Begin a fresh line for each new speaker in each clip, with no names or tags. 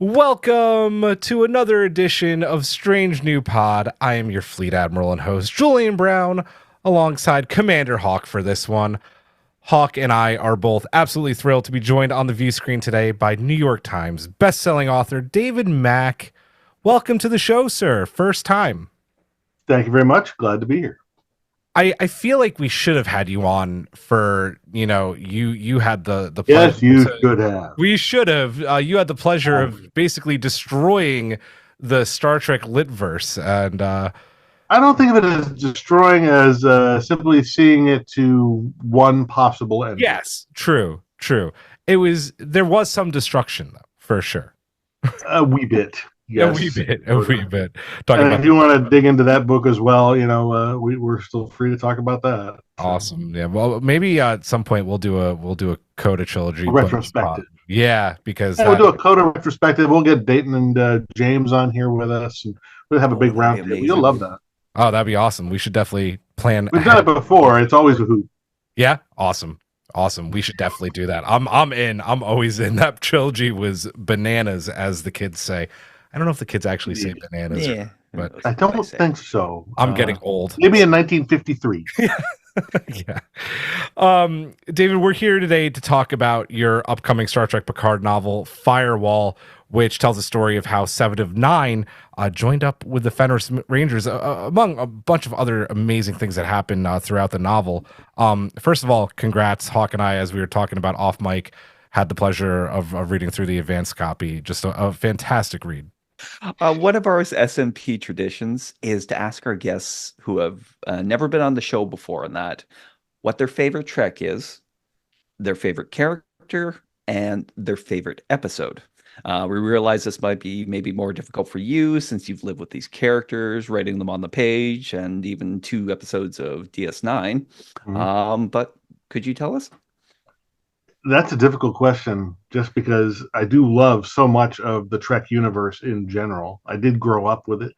Welcome to another edition of Strange New Pod. I am your Fleet Admiral and host, Julian Brown, alongside Commander Hawk for this one. Hawk and I are both absolutely thrilled to be joined on the view screen today by New York Times bestselling author David Mack. Welcome to the show, sir. First time.
Thank you very much. Glad to be here.
I feel like we should have had you on for, you had the
Yes,
pleasure.
you should have.
We should have. You had the pleasure of basically destroying the Star Trek litverse, and
I don't think of it as destroying as simply seeing it to one possible ending.
yes, true. There was some destruction though, for sure.
A wee bit. Yes.
A wee bit.
And if you want to dig into that book as well, we're still free to talk about that.
Awesome. Yeah. Well, maybe at some point we'll do a Coda trilogy
retrospective.
Yeah, because
we'll do a Coda retrospective. We'll get Dayton and James on here with us, and we'll have a big round table. You'll love that.
Oh, that'd be awesome. We should definitely plan.
We've done it before. It's always a hoot.
Yeah. Awesome. We should definitely do that. I'm in. I'm always in. That trilogy was bananas, as the kids say. I don't know if the kids actually say bananas.
Yeah,
but
I don't think so.
I'm getting old.
Maybe in 1953.
Yeah. David, we're here today to talk about your upcoming Star Trek Picard novel, Firewall, which tells the story of how Seven of Nine joined up with the Fenris Rangers, among a bunch of other amazing things that happen throughout the novel. First of all, congrats. Hawk and I, as we were talking about off mic, had the pleasure of reading through the advanced copy. Just a fantastic read.
One of our SMP traditions is to ask our guests who have never been on the show before on that what their favorite Trek is, their favorite character, and their favorite episode. We realize this might be maybe more difficult for you since you've lived with these characters, writing them on the page, and even 2 episodes of DS9. Mm-hmm. But could you tell us?
That's a difficult question, just because I do love so much of the Trek universe in general. I did grow up with it.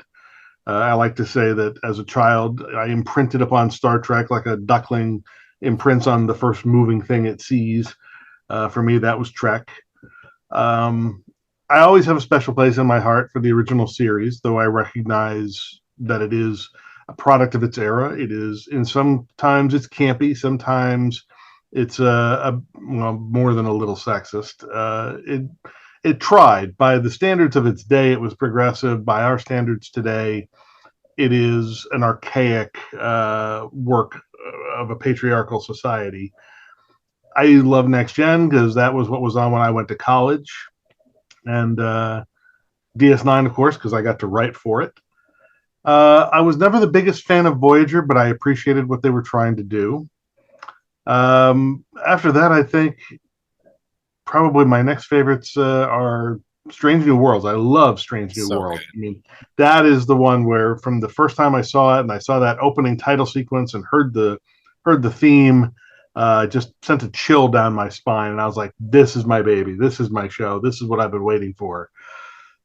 I like to say that as a child, I imprinted upon Star Trek like a duckling imprints on the first moving thing it sees. For me, that was Trek. I always have a special place in my heart for the original series, though I recognize that it is a product of its era. It is, and sometimes it's campy, sometimes it's more than a little sexist. It tried. By the standards of its day, it was progressive. By our standards today, it is an archaic work of a patriarchal society. I love Next Gen because that was what was on when I went to college, and DS9, of course, because I got to write for it. I was never the biggest fan of Voyager, but I appreciated what they were trying to do. After that, I think probably my next favorites are Strange New Worlds. I love Strange New Worlds. Good. I mean, that is the one where from the first time I saw it and I saw that opening title sequence and heard the theme, just sent a chill down my spine. And I was like, this is my baby. This is my show. This is what I've been waiting for.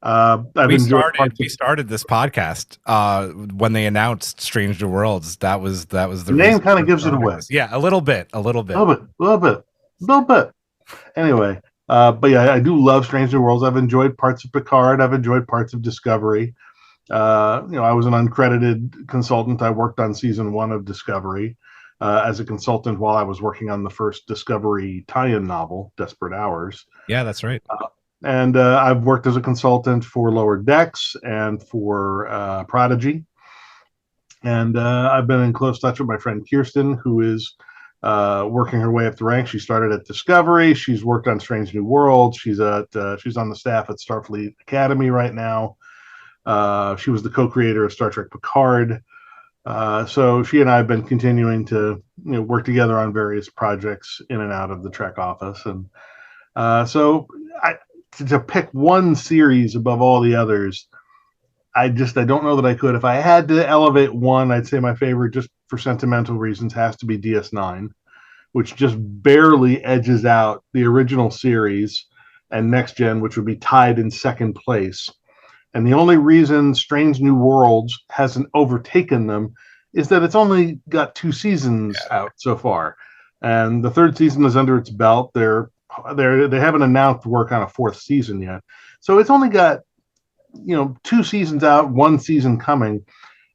We started this podcast when they announced Strange New Worlds. That was the
name kind of gives it away.
Yeah, a little bit.
Anyway, but yeah, I do love Strange New Worlds. I've enjoyed parts of Picard. I've enjoyed parts of Discovery. I was an uncredited consultant. I worked on season 1 of Discovery as a consultant while I was working on the first Discovery tie-in novel, Desperate Hours.
Yeah, that's right.
And I've worked as a consultant for Lower Decks and for Prodigy. And I've been in close touch with my friend Kirsten, who is working her way up the ranks. She started at Discovery. She's worked on Strange New Worlds. She's on the staff at Starfleet Academy right now. She was the co-creator of Star Trek Picard. So she and I have been continuing to work together on various projects in and out of the Trek office. And to pick one series above all the others, I don't know that I could. If I had to elevate one, I'd say my favorite, just for sentimental reasons, has to be DS9, which just barely edges out the original series and Next Gen, which would be tied in second place. And the only reason Strange New Worlds hasn't overtaken them is that it's only got 2 seasons out so far. And the 3rd season is under its belt. They haven't announced work on a 4th season yet. So it's only got, 2 seasons out, 1 season coming.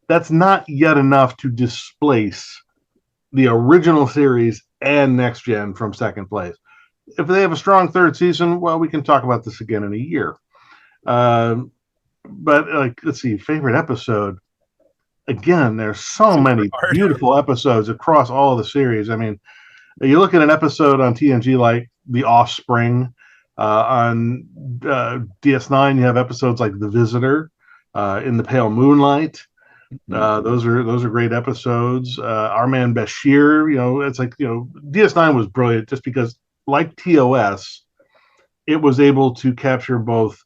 That's not yet enough to displace the original series and Next Gen from second place. If they have a strong third season, well, we can talk about this again in a year. But let's see, favorite episode. Again, there's so many beautiful episodes across all of the series. I mean, you look at an episode on TNG like The Offspring. On DS9, you have episodes like The Visitor, In the Pale Moonlight. Those are great episodes. Our Man Bashir, it's like, DS9 was brilliant just because, like TOS, it was able to capture both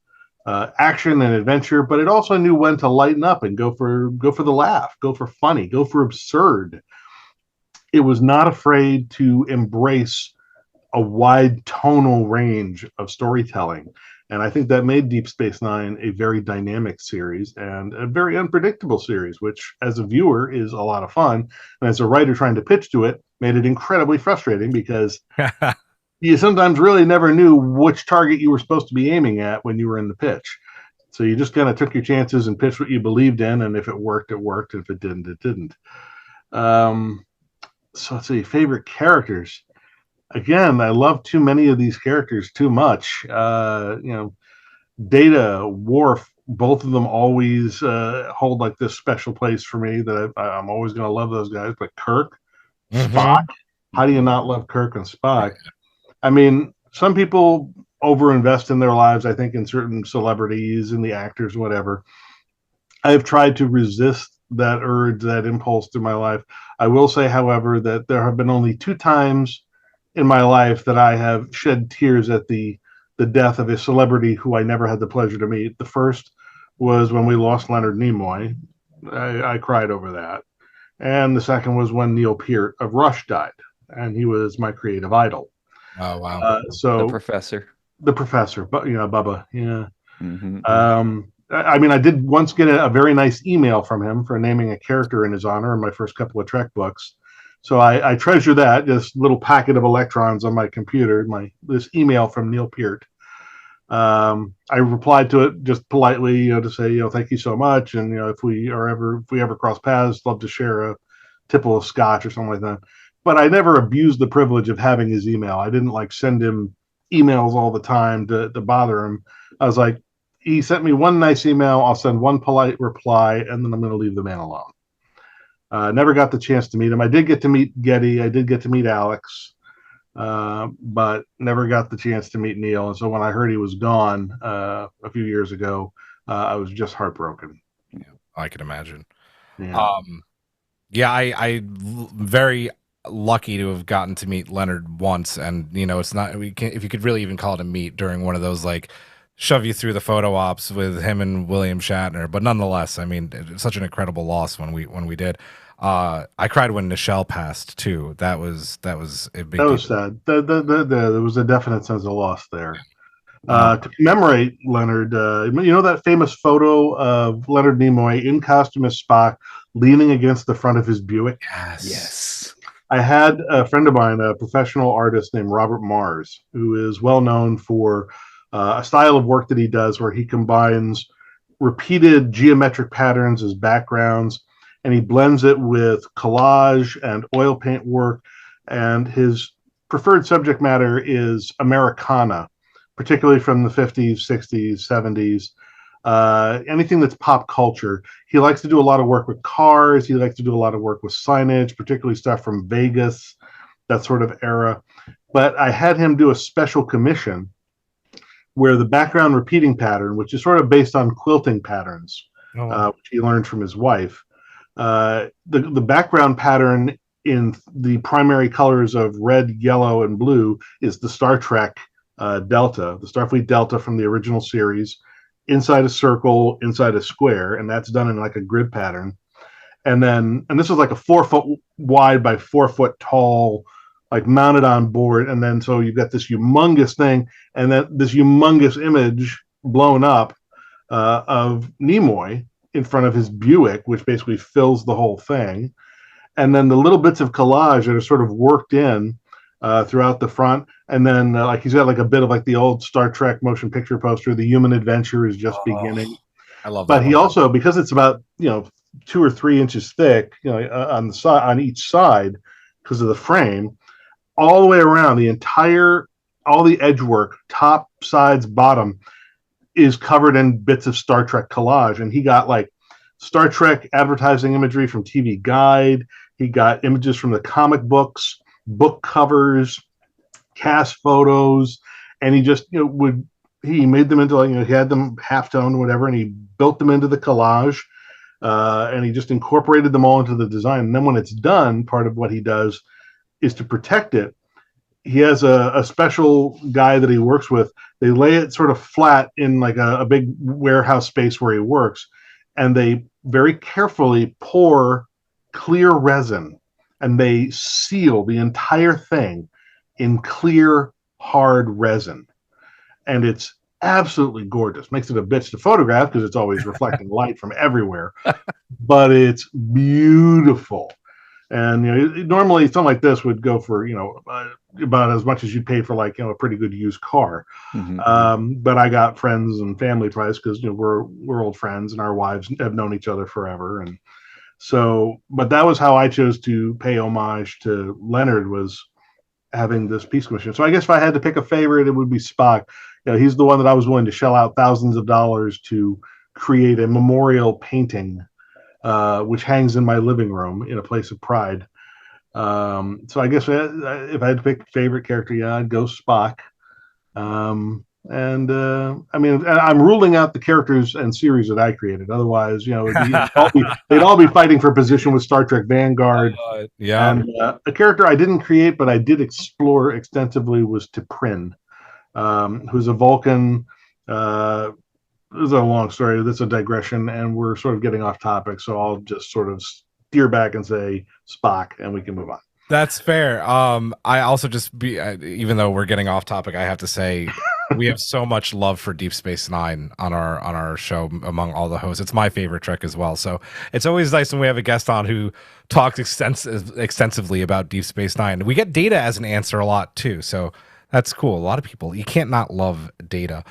action and adventure, but it also knew when to lighten up and go for the laugh, go for funny, go for absurd. It was not afraid to embrace a wide tonal range of storytelling. And I think that made Deep Space Nine a very dynamic series and a very unpredictable series, which as a viewer is a lot of fun. And as a writer trying to pitch to it, made it incredibly frustrating because you sometimes really never knew which target you were supposed to be aiming at when you were in the pitch. So you just kind of took your chances and pitched what you believed in. And if it worked, it worked. If it didn't, it didn't. So let's see, favorite characters. Again, I love too many of these characters too much. Data, Worf, both of them always hold like this special place for me that I'm always going to love those guys. But Kirk, Spock, how do you not love Kirk and Spock? I mean, some people overinvest in their lives, I think, in certain celebrities and the actors, whatever. I've tried to resist that urge, that impulse through my life. I will say, however, that there have been only 2 times in my life that I have shed tears at the death of a celebrity who I never had the pleasure to meet. The first was when we lost Leonard Nimoy. I cried over that. And the second was when Neil Peart of Rush died, and he was my creative idol.
Oh, wow.
The professor,
but Bubba. Yeah. I mean, I did once get a very nice email from him for naming a character in his honor in my first couple of Trek books. So I treasure that, this little packet of electrons on my computer, this email from Neil Peart. I replied to it just politely, to say, thank you so much. And, if we ever cross paths, love to share a tipple of scotch or something like that. But I never abused the privilege of having his email. I didn't send him emails all the time to bother him. I was like, he sent me one nice email. I'll send one polite reply, and then I'm going to leave the man alone. Never got the chance to meet him. I did get to meet Getty. I did get to meet Alex, but never got the chance to meet Neil. And so when I heard he was gone a few years ago, I was just heartbroken.
Yeah, I can imagine.
Yeah.
I very lucky to have gotten to meet Leonard once, and it's not if you could really even call it a meet during one of those shove you through the photo ops with him and William Shatner, but nonetheless, I mean, it's such an incredible loss when we did. I cried when Nichelle passed too. That was a big.
That was sad. There was a definite sense of loss there. To commemorate Leonard, that famous photo of Leonard Nimoy in costume as Spock, leaning against the front of his Buick.
Yes.
I had a friend of mine, a professional artist named Robert Mars, who is well known for a style of work that he does where he combines repeated geometric patterns as backgrounds, and he blends it with collage and oil paint work. And his preferred subject matter is Americana, particularly from the 50s, 60s, 70s, anything that's pop culture. He likes to do a lot of work with cars. He likes to do a lot of work with signage, particularly stuff from Vegas, that sort of era. But I had him do a special commission where the background repeating pattern, which is sort of based on quilting patterns, which he learned from his wife, the background pattern in the primary colors of red, yellow, and blue is the Star Trek Delta, the Starfleet Delta from the original series, inside a circle, inside a square, and that's done in a grid pattern. And this is a 4 foot wide by 4 foot tall, mounted on board. And then so you've got this humongous thing, and then this humongous image blown up of Nimoy in front of his Buick, which basically fills the whole thing. And then the little bits of collage that are sort of worked in throughout the front. And then like he's got like a bit of like the old Star Trek motion picture poster, The Human Adventure is just beginning.
I love that.
But he also, because it's about 2 or 3 inches thick, on the side, on each side, because of the frame, all the way around all the edge work, top, sides, bottom, is covered in bits of Star Trek collage. And he got like Star Trek advertising imagery from TV Guide. He got images from the comic books, book covers, cast photos, and he just he made them into like he had them halftone, whatever, and he built them into the collage, and he just incorporated them all into the design. And then when it's done, part of what he does is to protect it. He has a special guy that he works with. They lay it sort of flat in like a big warehouse space where he works, and they very carefully pour clear resin, and they seal the entire thing in clear, hard resin. And it's absolutely gorgeous. Makes it a bitch to photograph because it's always reflecting light from everywhere, but it's beautiful. And normally something like this would go for about as much as you'd pay for like a pretty good used car.
Mm-hmm.
But I got friends and family price because we're old friends and our wives have known each other forever. And so, but that was how I chose to pay homage to Leonard, was having this piece commission. So I guess if I had to pick a favorite, it would be Spock. He's the one that I was willing to shell out thousands of dollars to create a memorial painting, which hangs in my living room in a place of pride. So I guess if I had to pick a favorite character, I'd go Spock. I mean, I'm ruling out the characters and series that I created. Otherwise, they'd all be fighting for position with Star Trek Vanguard.
Yeah.
And a character I didn't create, but I did explore extensively, was T'Prin, who's a Vulcan. This is a long story. This is a digression, and we're sort of getting off topic. So I'll just sort of steer back and say Spock, and we can move on.
That's fair. I also even though we're getting off topic, I have to say we have so much love for Deep Space Nine on our show among all the hosts. It's my favorite Trek as well. So it's always nice when we have a guest on who talks extensively about Deep Space Nine. We get Data as an answer a lot too, so that's cool. A lot of people, you can't not love Data.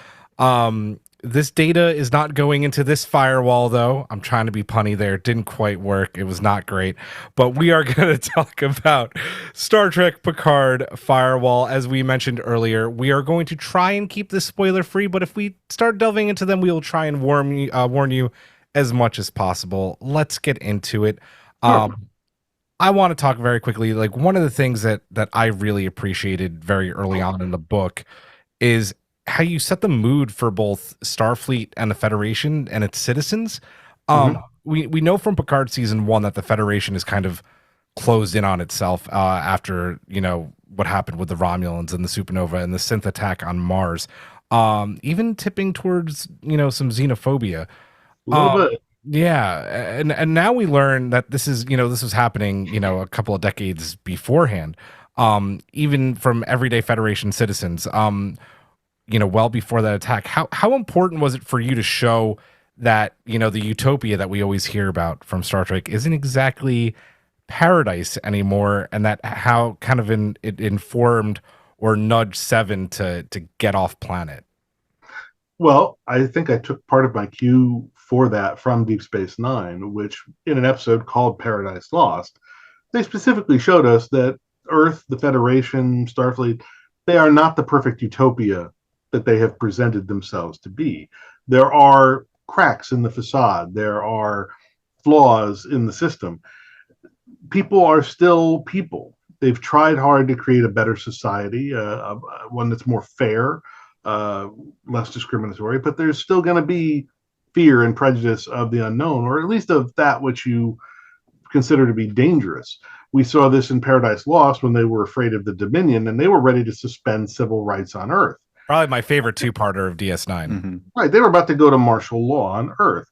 This Data is not going into this Firewall, though. I'm trying to be punny there. It didn't quite work. It was not great. But we are going to talk about Star Trek Picard Firewall. As we mentioned earlier, we are going to try and keep this spoiler-free, but if we start delving into them, we will try and warn you as much as possible. Let's get into it. I want to talk very quickly. Like, one of the things that I really appreciated very early on in the book is how you set the mood for both Starfleet and the Federation and its citizens. We know from Picard season 1 that the Federation is kind of closed in on itself after what happened with the Romulans and the supernova and the synth attack on Mars, even tipping towards some xenophobia.
A little bit.
Yeah, and now we learn that this was happening a couple of decades beforehand, even from everyday Federation citizens. Well before that attack. How important was it for you to show that, the utopia that we always hear about from Star Trek isn't exactly paradise anymore, and that how kind of it informed or nudged Seven to get off planet?
Well, I think I took part of my cue for that from Deep Space Nine, which in an episode called Paradise Lost, they specifically showed us that Earth, the Federation, Starfleet, they are not the perfect utopia that they have presented themselves to be. There are cracks in the facade. There are flaws in the system. People are still people. They've tried hard to create a better society, one that's more fair, less discriminatory, but there's still going to be fear and prejudice of the unknown, or at least of that which you consider to be dangerous. We saw this in Paradise Lost when they were afraid of the Dominion, and they were ready to suspend civil rights on Earth.
Probably my favorite two-parter of DS9.
Mm-hmm.
Right. They were about to go to martial law on Earth.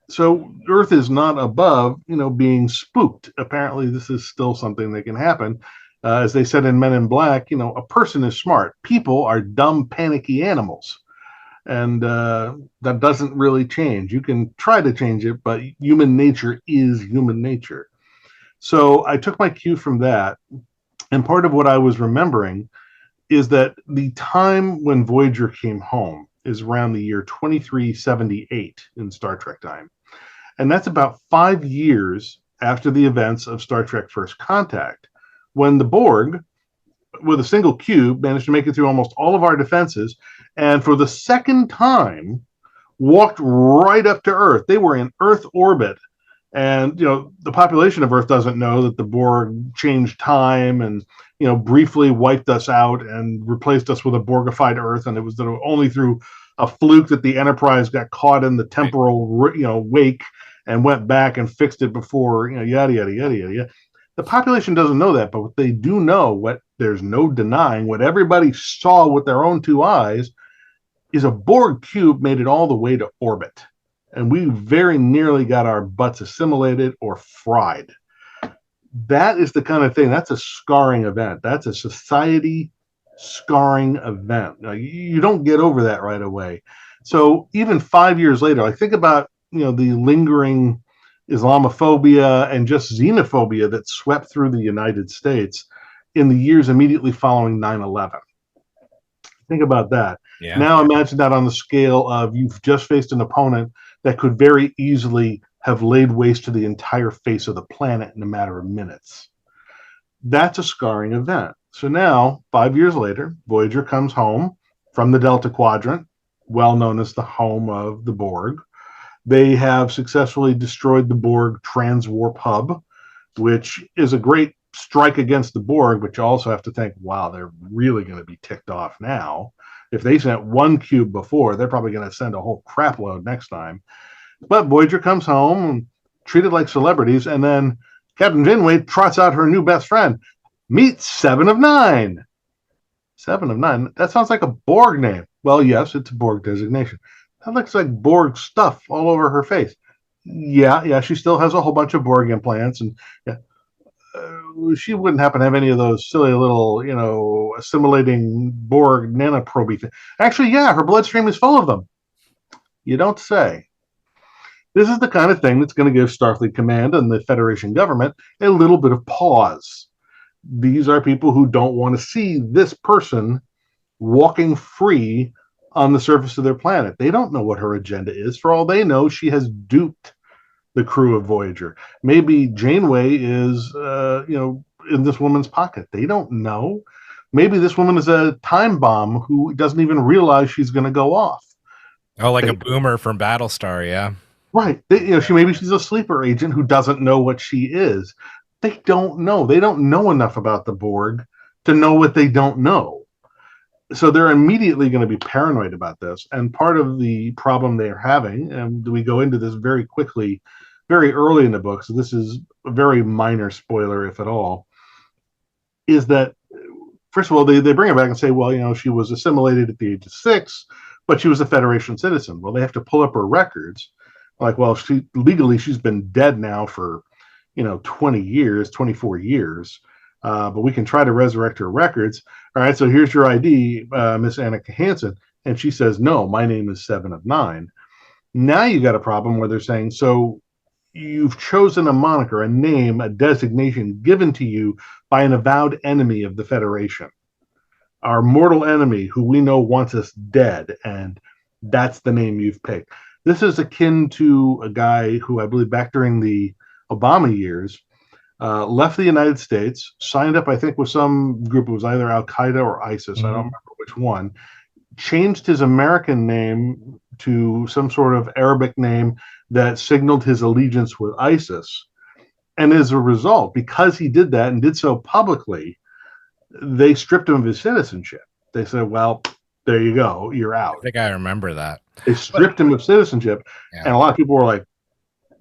So Earth is not above, being spooked. Apparently, this is still something that can happen. As they said in Men in Black, a person is smart. People are dumb, panicky animals. And that doesn't really change. You can try to change it, but human nature is human nature. So I took my cue from that. And part of what I was remembering is that the time when Voyager came home is around the year 2378 in Star Trek time. And that's about 5 years after the events of Star Trek First Contact, when the Borg, with a single cube, managed to make it through almost all of our defenses, and for the second time, walked right up to Earth. They were in Earth orbit. And, the population of Earth doesn't know that the Borg changed time and, briefly wiped us out and replaced us with a Borgified Earth. And it was only through a fluke that the Enterprise got caught in the temporal, wake and went back and fixed it before, yada, yada, yada, yada. The population doesn't know that, but what they do know, what there's no denying, what everybody saw with their own two eyes, is a Borg cube made it all the way to orbit. And we very nearly got our butts assimilated or fried. That is the kind of thing, that's a scarring event. That's a society scarring event. Now, you don't get over that right away. So even 5 years later, I think about, the lingering Islamophobia and just xenophobia that swept through the United States in the years immediately following 9/11. Think about that. Yeah. Now imagine that on the scale of you've just faced an opponent that could very easily have laid waste to the entire face of the planet in a matter of minutes. That's a scarring event. So now, 5 years later, Voyager comes home from the Delta Quadrant, well known as the home of the Borg. They have successfully destroyed the Borg transwarp hub, which is a great strike against the Borg, but you also have to think, wow, they're really going to be ticked off now. If they sent one cube before, they're probably going to send a whole crap load next time. But Voyager comes home, treated like celebrities, and then Kathryn Janeway trots out her new best friend. Meet 7 of 9. 7 of 9? That sounds like a Borg name. Well, yes, it's a Borg designation. That looks like Borg stuff all over her face. Yeah, she still has a whole bunch of Borg implants, and she wouldn't happen to have any of those silly little, assimilating Borg nanoproby things. Actually, yeah, her bloodstream is full of them. You don't say. This is the kind of thing that's going to give Starfleet Command and the Federation government a little bit of pause. These are people who don't want to see this person walking free on the surface of their planet. They don't know what her agenda is. For all they know, she has duped the crew of Voyager. Maybe Janeway is, in this woman's pocket. They don't know. Maybe this woman is a time bomb who doesn't even realize she's going to go off.
Oh, like a boomer from Battlestar, yeah.
Right. She's a sleeper agent who doesn't know what she is. They don't know. They don't know enough about the Borg to know what they don't know. So they're immediately going to be paranoid about this. And part of the problem they're having, and we go into this very quickly, very early in the book, so this is a very minor spoiler, if at all, is that, first of all, they bring it back and say, well, she was assimilated at the age of 6, but she was a Federation citizen. Well, they have to pull up her records. Like, well, she's been dead now for, 20 years, 24 years. But we can try to resurrect her records. All right, so here's your ID, Miss Annika Hansen. And she says, no, my name is 7 of 9. Now you got a problem where they're saying, so you've chosen a moniker, a name, a designation given to you by an avowed enemy of the Federation. Our mortal enemy who we know wants us dead, and that's the name you've picked. This is akin to a guy who I believe back during the Obama years left the United States, signed up, I think, with some group. It was either Al-Qaeda or ISIS. I don't remember which one. Changed his American name to some sort of Arabic name that signaled his allegiance with ISIS. And as a result, because he did that and did so publicly, they stripped him of his citizenship. They said, well, there you go. You're out.
I think I remember that.
They stripped him of citizenship. Yeah. And a lot of people were like,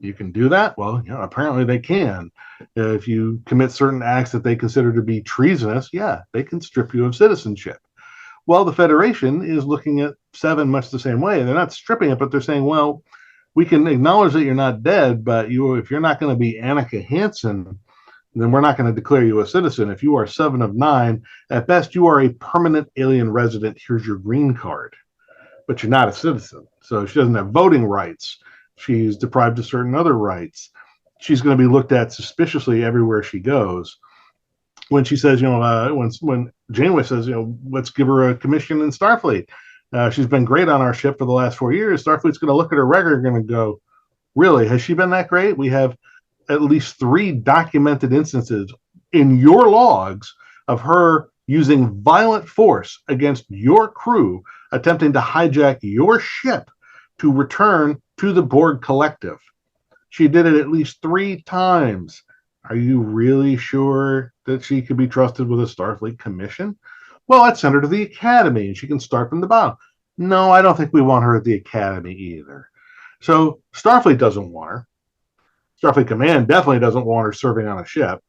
you can do that? Well, apparently they can. If you commit certain acts that they consider to be treasonous, yeah, they can strip you of citizenship. Well, the Federation is looking at 7 much the same way. They're not stripping it, but they're saying, well, we can acknowledge that you're not dead, but if you're not going to be Annika Hansen, then we're not going to declare you a citizen. If you are 7 of 9, at best, you are a permanent alien resident. Here's your green card. But you're not a citizen. So she doesn't have voting rights. She's deprived of certain other rights. She's going to be looked at suspiciously everywhere she goes. when she says, when Janeway says, let's give her a commission in Starfleet. She's been great on our ship for the last 4 years. Starfleet's going to look at her record and going to go, really, has she been that great? We have at least 3 documented instances in your logs of her using violent force against your crew, attempting to hijack your ship to return to the Borg Collective. She did it at least 3 times. Are you really sure that she could be trusted with a Starfleet commission? Well, let's send her to the Academy and she can start from the bottom. No, I don't think we want her at the Academy either. So Starfleet doesn't want her. Starfleet Command definitely doesn't want her serving on a ship.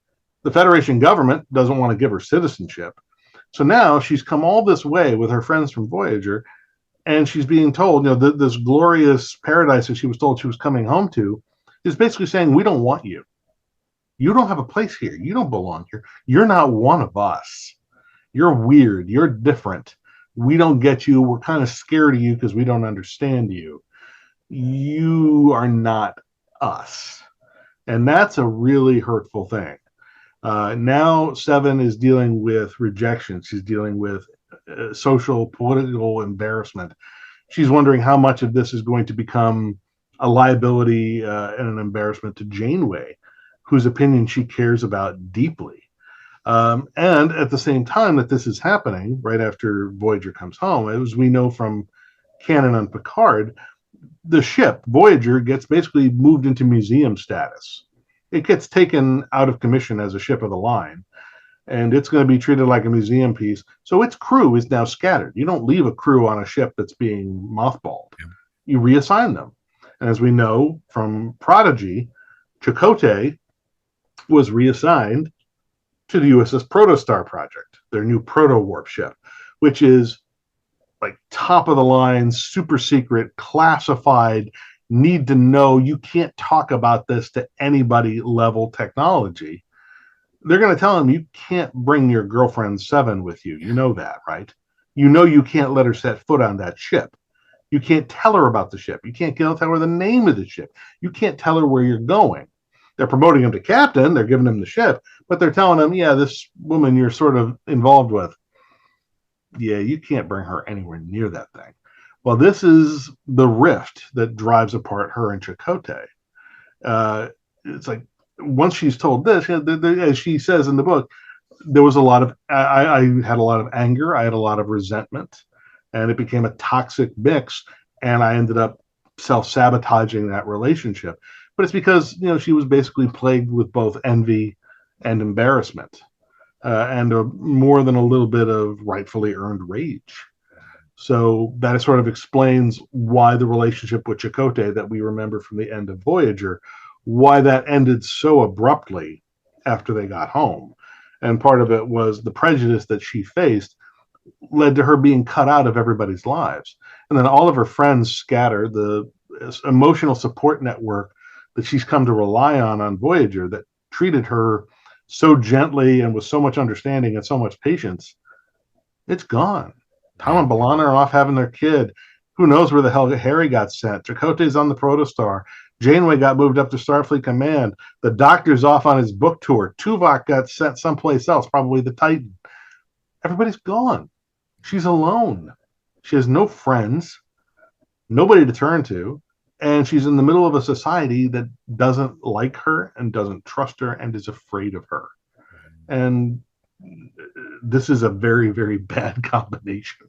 The Federation government doesn't want to give her citizenship. So now she's come all this way with her friends from Voyager, and she's being told, this glorious paradise that she was told she was coming home to is basically saying, we don't want you. You don't have a place here. You don't belong here. You're not one of us. You're weird. You're different. We don't get you. We're kind of scared of you because we don't understand you. You are not us. And that's a really hurtful thing. Now Seven is dealing with rejection. She's dealing with social, political embarrassment. She's wondering how much of this is going to become a liability and an embarrassment to Janeway, whose opinion she cares about deeply. And at the same time that this is happening, right after Voyager comes home, as we know from canon on Picard, the ship, Voyager, gets basically moved into museum status. It gets taken out of commission as a ship of the line, and it's going to be treated like a museum piece. So its crew is now scattered. You don't leave a crew on a ship that's being mothballed. Yeah. You reassign them. And as we know from Prodigy, Chakotay was reassigned to the USS Protostar project, their new proto-warp ship, which is like top of the line, super secret, classified, need to know, you can't talk about this to anybody level technology. They're going to tell them you can't bring your girlfriend Seven with you. You know that, right? You can't let her set foot on that ship. You can't tell her about the ship. You can't tell her the name of the ship. You can't tell her where you're going. They're promoting him to captain. They're giving him the ship, but they're telling him, yeah, this woman you're sort of involved with, yeah, you can't bring her anywhere near that thing. Well, this is the rift that drives apart her and Chakotay. It's like once she's told this, as she says in the book, there was a lot of, I had a lot of anger. I had a lot of resentment, and it became a toxic mix. And I ended up self-sabotaging that relationship. But it's because, she was basically plagued with both envy and embarrassment, and more than a little bit of rightfully earned rage. So that sort of explains why the relationship with Chakotay that we remember from the end of Voyager, why that ended so abruptly after they got home. And part of it was the prejudice that she faced led to her being cut out of everybody's lives. And then all of her friends scatter, the emotional support network that she's come to rely on Voyager that treated her so gently and with so much understanding and so much patience, it's gone. Tom and B'Elanna are off having their kid. Who knows where the hell Harry got sent? Chakotay's on the Protostar. Janeway got moved up to Starfleet Command. The Doctor's off on his book tour. Tuvok got sent someplace else, probably the Titan. Everybody's gone. She's alone. She has no friends, nobody to turn to, and she's in the middle of a society that doesn't like her and doesn't trust her and is afraid of her. And this is a very, very bad combination.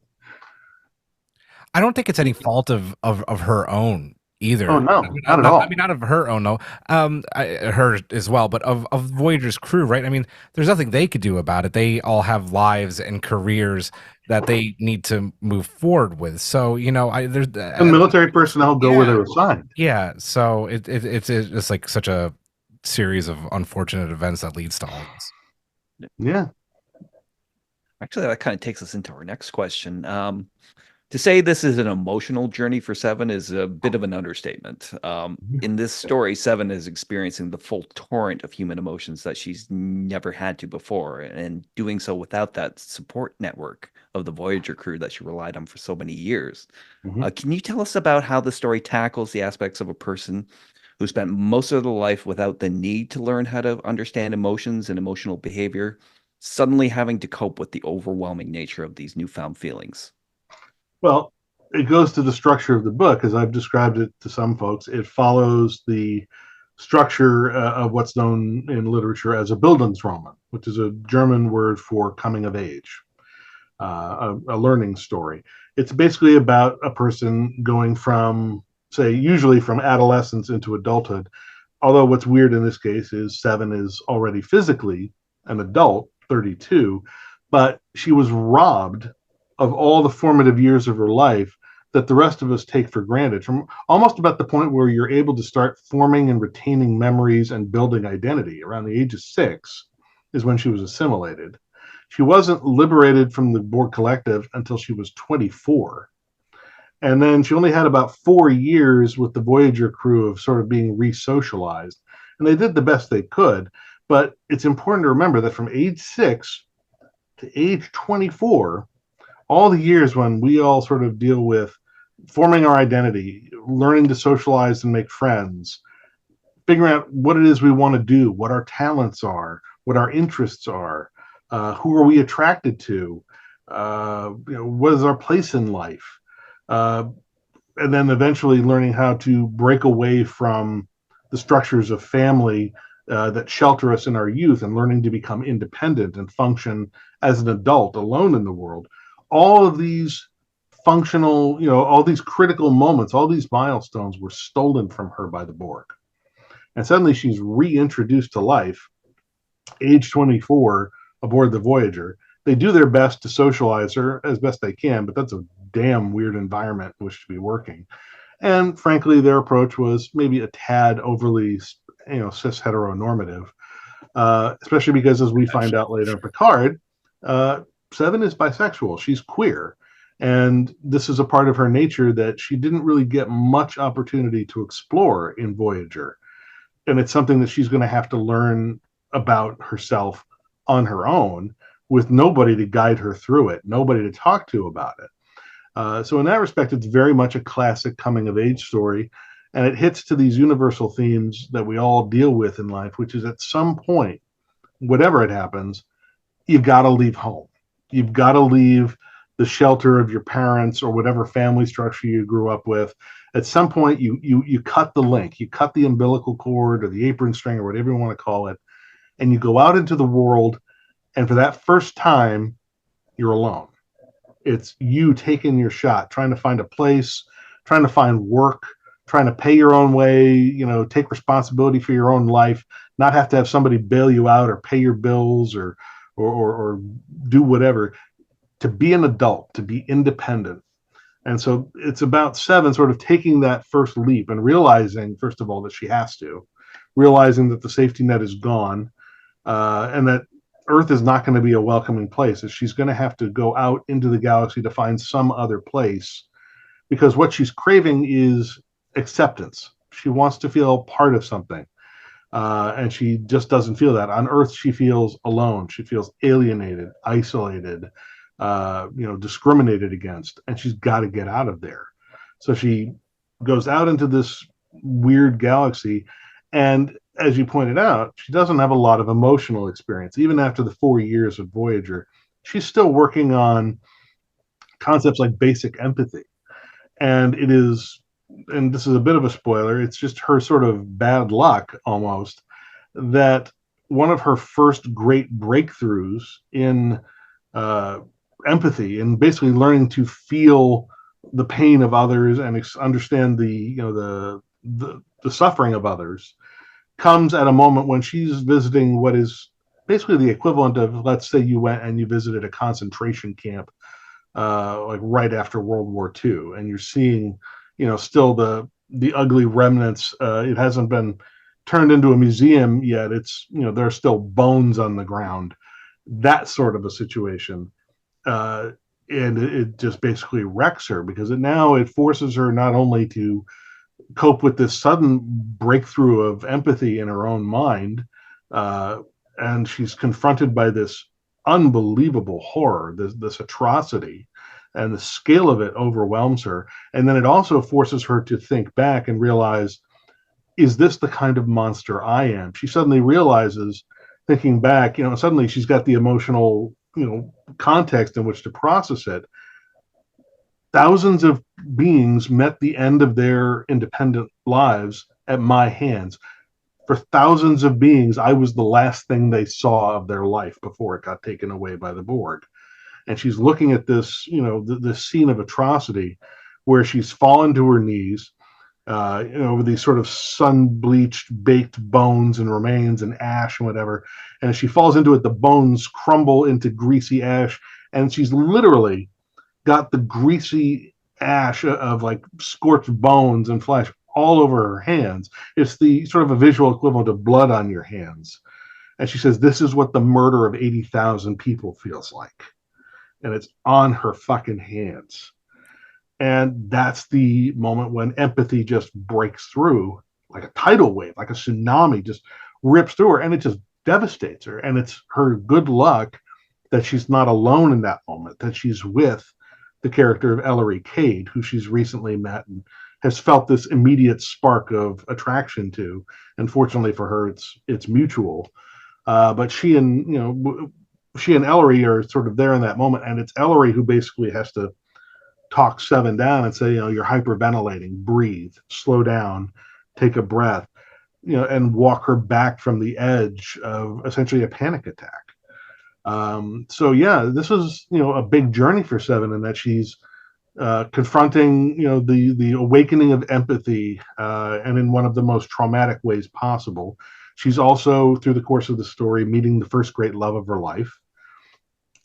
I don't think it's any fault of her own either.
Oh no, not at all.
I mean, not of her own, no. Her as well, but of Voyager's crew, right? I mean, there's nothing they could do about it. They all have lives and careers that they need to move forward with. So, there's
the military personnel go where they're assigned.
Yeah, so it's like such a series of unfortunate events that leads to all this.
Yeah.
Actually, that kind of takes us into our next question. To say this is an emotional journey for Seven is a bit of an understatement. In this story, Seven is experiencing the full torrent of human emotions that she's never had to before, and doing so without that support network of the Voyager crew that she relied on for so many years. Can you tell us about how the story tackles the aspects of a person who spent most of their life without the need to learn how to understand emotions and emotional behavior, suddenly having to cope with the overwhelming nature of these newfound feelings?
Well, it goes to the structure of the book, as I've described it to some folks. It follows the structure of what's known in literature as a Bildungsroman, which is a German word for coming of age, a learning story. It's basically about a person going from, say, usually from adolescence into adulthood. Although what's weird in this case is Seven is already physically an adult, 32, but she was robbed of all the formative years of her life that the rest of us take for granted, from almost about the point where you're able to start forming and retaining memories and building identity. Around the age of 6 is when she was assimilated. She wasn't liberated from the Borg Collective until she was 24. And then she only had about 4 years with the Voyager crew of sort of being re-socialized. And they did the best they could. But it's important to remember that from age 6 to age 24, all the years when we all sort of deal with forming our identity, learning to socialize and make friends, figuring out what it is we want to do, what our talents are, what our interests are, who are we attracted to, what is our place in life, and then eventually learning how to break away from the structures of family that shelter us in our youth, and learning to become independent and function as an adult alone in the world. All of these functional, all these critical moments, all these milestones were stolen from her by the Borg. And suddenly she's reintroduced to life, age 24, aboard the Voyager. They do their best to socialize her as best they can, but that's a damn weird environment in which to be working. And frankly, their approach was maybe a tad overly, cis heteronormative, especially because, as we find out later in Picard, Seven is bisexual. She's queer. And this is a part of her nature that she didn't really get much opportunity to explore in Voyager. And it's something that she's going to have to learn about herself on her own, with nobody to guide her through it, nobody to talk to about it. So in that respect, it's very much a classic coming of age story. And it hits to these universal themes that we all deal with in life, which is at some point, whatever it happens, you've got to leave home. You've got to leave the shelter of your parents or whatever family structure you grew up with. At some point, you cut the link, you cut the umbilical cord or the apron string or whatever you want to call it, and you go out into the world. And for that first time, you're alone. It's you taking your shot, trying to find a place, trying to find work, trying to pay your own way, take responsibility for your own life, not have to have somebody bail you out or pay your bills or do whatever, to be an adult, to be independent. And so it's about Seven sort of taking that first leap and realizing, first of all, that she has to, realizing that the safety net is gone, and that Earth is not going to be a welcoming place. She's going to have to go out into the galaxy to find some other place, because what she's craving is acceptance. She wants to feel part of something. And she just doesn't feel that. On Earth, she feels alone. She feels alienated, isolated, discriminated against, and she's got to get out of there. So she goes out into this weird galaxy, and as you pointed out, she doesn't have a lot of emotional experience. Even after the 4 years of Voyager, she's still working on concepts like basic empathy. And this is a bit of a spoiler, it's just her sort of bad luck almost, that one of her first great breakthroughs in empathy and basically learning to feel the pain of others and understand the suffering of others comes at a moment when she's visiting what is basically the equivalent of, let's say you went and you visited a concentration camp like right after World War II, and you're seeing still the ugly remnants. It hasn't been turned into a museum yet. It's there are still bones on the ground, that sort of a situation. And it just basically wrecks her, because it forces her not only to cope with this sudden breakthrough of empathy in her own mind, and she's confronted by this unbelievable horror, this atrocity, and the scale of it overwhelms her. And then it also forces her to think back and realize, is this the kind of monster I am? She suddenly realizes thinking back, suddenly she's got the emotional, context in which to process it. Thousands of beings met the end of their independent lives at my hands. For thousands of beings, I was the last thing they saw of their life before it got taken away by the Borg. And she's looking at this, this scene of atrocity where she's fallen to her knees, over these sort of sun-bleached, baked bones and remains and ash and whatever. And as she falls into it, the bones crumble into greasy ash, and she's literally got the greasy ash of like scorched bones and flesh all over her hands. It's the sort of a visual equivalent of blood on your hands. And she says, this is what the murder of 80,000 people feels like. And it's on her fucking hands. And that's the moment when empathy just breaks through like a tidal wave, like a tsunami just rips through her, and it just devastates her. And it's her good luck that she's not alone in that moment, that she's with the character of Ellery Cade, who she's recently met and has felt this immediate spark of attraction to. And fortunately for her, it's mutual. But she and Ellery are sort of there in that moment, and it's Ellery who basically has to talk Seven down and say, you're hyperventilating, breathe, slow down, take a breath, and walk her back from the edge of essentially a panic attack. So yeah, this was, a big journey for Seven, in that she's confronting, the awakening of empathy, and in one of the most traumatic ways possible. She's also, through the course of the story, meeting the first great love of her life.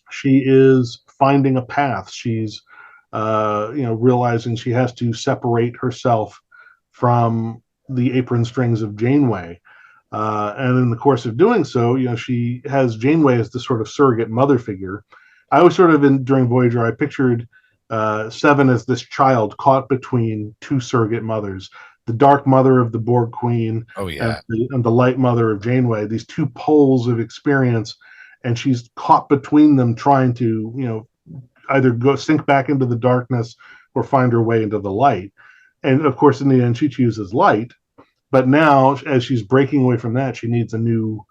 She is finding a path. She's realizing she has to separate herself from the apron strings of Janeway. And in the course of doing so, she has Janeway as the sort of surrogate mother figure. I was sort of during Voyager, I pictured Seven as this child caught between two surrogate mothers, the dark mother of the Borg Queen,
Oh yeah,
and the light mother of Janeway, these two poles of experience. And she's caught between them, trying to, either go sink back into the darkness or find her way into the light. And of course, in the end, she chooses light. But now, as she's breaking away from that, she needs a new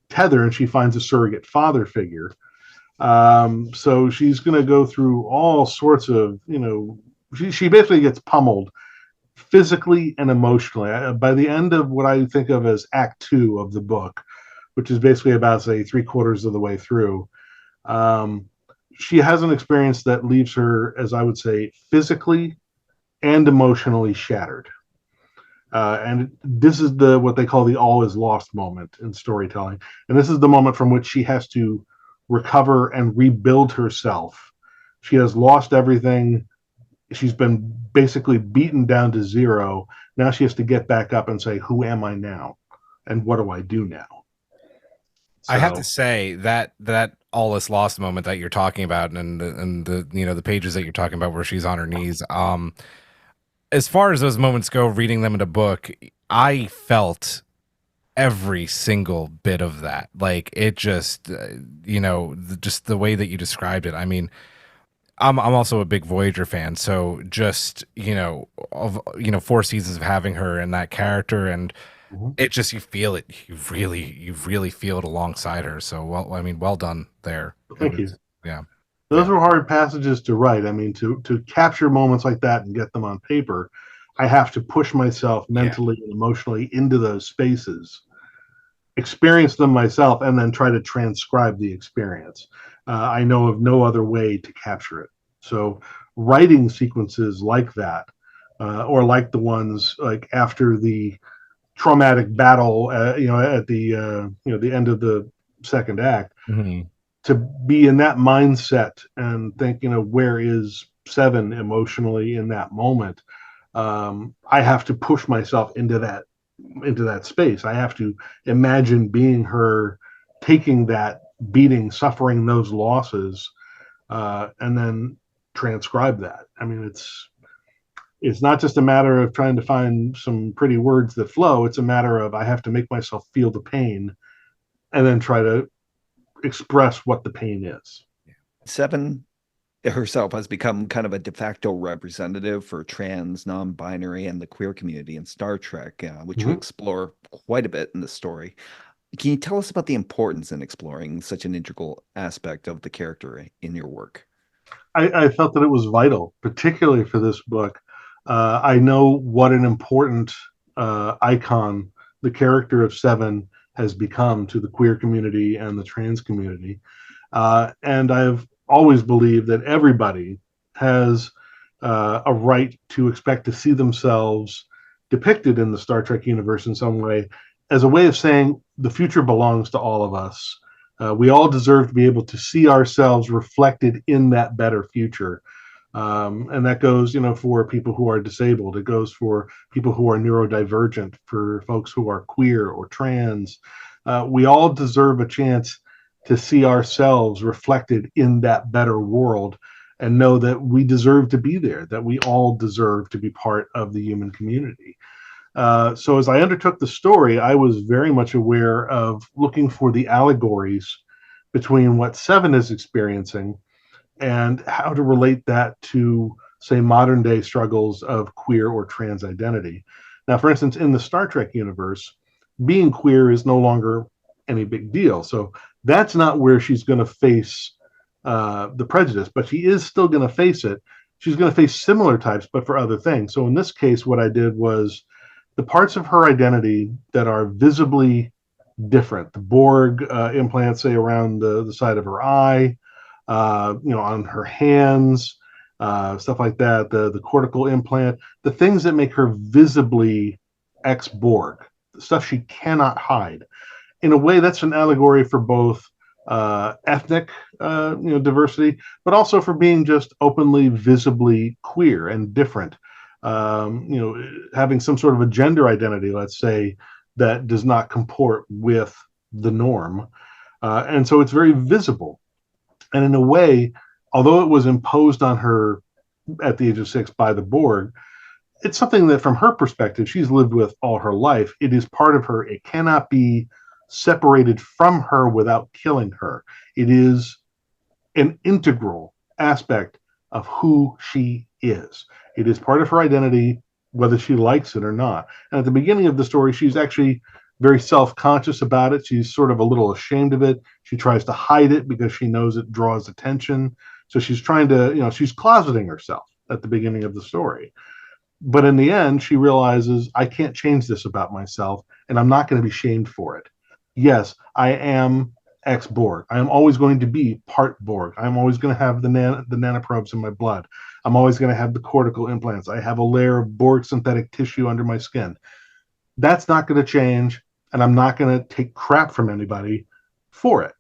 tether, and she finds a surrogate father figure. So she's going to go through all sorts of, she basically gets pummeled physically and emotionally. By the end of what I think of as Act 2 of the book, which is basically about, say, 3/4 of the way through, she has an experience that leaves her, as I would say, physically and emotionally shattered. And this is what they call the all is lost moment in storytelling. And this is the moment from which she has to recover and rebuild herself. She has lost everything. She's been basically beaten down to zero. Now she has to get back up and say, who am I now? And what do I do now?
I have to say that all is lost moment that you're talking about, and the the pages that you're talking about where she's on her knees. As far as those moments go, reading them in a book, I felt every single bit of that. Like, it just, just the way that you described it. I mean, I'm also a big Voyager fan, so just, of 4 seasons of having her and that character, and it just, you feel it. You really feel it alongside her. So, well done there.
Thank you.
Yeah.
Those were hard passages to write. I mean, to capture moments like that and get them on paper, I have to push myself mentally and emotionally into those spaces, experience them myself, and then try to transcribe the experience. I know of no other way to capture it. So writing sequences like that, or like the ones like after the traumatic battle, at the the end of the second act, to be in that mindset and think, where is Seven emotionally in that moment? I have to push myself into that space. I have to imagine being her, taking that beating, suffering those losses, and then transcribe that. I mean, it's not just a matter of trying to find some pretty words that flow. It's a matter of, I have to make myself feel the pain and then try to express what the pain is.
Seven herself has become kind of a de facto representative for trans, non-binary, and the queer community in Star Trek, which you explore quite a bit in the story. Can you tell us about the importance in exploring such an integral aspect of the character in your work?
I felt that it was vital, particularly for this book. I know what an important icon the character of Seven has become to the queer community and the trans community. And I've always believed that everybody has a right to expect to see themselves depicted in the Star Trek universe in some way as a way of saying the future belongs to all of us. We all deserve to be able to see ourselves reflected in that better future. And that goes, for people who are disabled. It goes for people who are neurodivergent, for folks who are queer or trans. We all deserve a chance to see ourselves reflected in that better world and know that we deserve to be there, that we all deserve to be part of the human community. So as I undertook the story, I was very much aware of looking for the allegories between what Seven is experiencing and how to relate that to, say, modern day struggles of queer or trans identity. Now, for instance, in the Star Trek universe, being queer is no longer any big deal. So that's not where she's going to face the prejudice, but she is still going to face it. She's going to face similar types, but for other things. So in this case, what I did was the parts of her identity that are visibly different, the Borg implants, say, around the side of her eye, on her hands, stuff like that, the cortical implant, the things that make her visibly ex-Borg, the stuff she cannot hide. In a way, that's an allegory for both ethnic diversity, but also for being just openly, visibly queer and different. Having some sort of a gender identity, let's say, that does not comport with the norm. And so it's very visible. And in a way, although it was imposed on her at the age of 6 by the Borg, it's something that from her perspective, she's lived with all her life. It is part of her. It cannot be separated from her without killing her. It is an integral aspect of who she is. It is part of her identity, whether she likes it or not. And at the beginning of the story, she's actually very self-conscious about it. She's sort of a little ashamed of it. She tries to hide it because she knows it draws attention. So she's trying to, she's closeting herself at the beginning of the story. But in the end, she realizes, I can't change this about myself, and I'm not going to be shamed for it. Yes, I am ex-Borg. I am always going to be part Borg. I'm always going to have the nanoprobes in my blood. I'm always going to have the cortical implants. I have a layer of Borg synthetic tissue under my skin. That's not going to change, and I'm not going to take crap from anybody for it.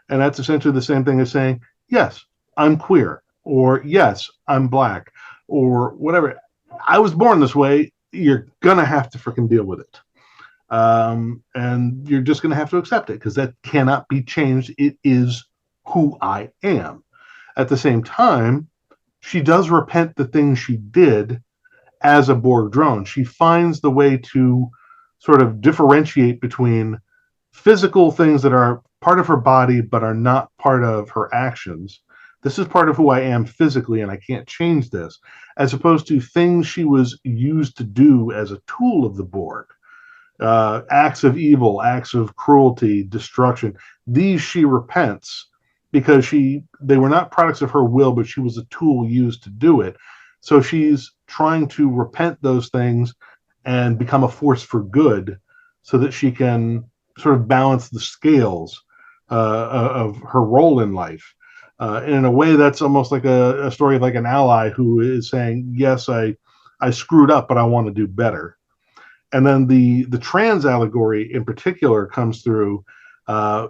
And that's essentially the same thing as saying, yes, I'm queer, or yes, I'm black, or whatever. I was born this way. You're going to have to freaking deal with it. And you're just going to have to accept it because that cannot be changed. It is who I am. At the same time, she does repent the things she did as a Borg drone. She finds the way to sort of differentiate between physical things that are part of her body but are not part of her actions. This is part of who I am physically, and I can't change this, as opposed to things she was used to do as a tool of the Borg. Acts of evil, acts of cruelty, destruction. These she repents because they were not products of her will, but she was a tool used to do it. So she's trying to repent those things and become a force for good so that she can sort of balance the scales of her role in life. And in a way, that's almost like a story of like an ally who is saying, yes, I screwed up, but I want to do better. And then the trans allegory in particular comes through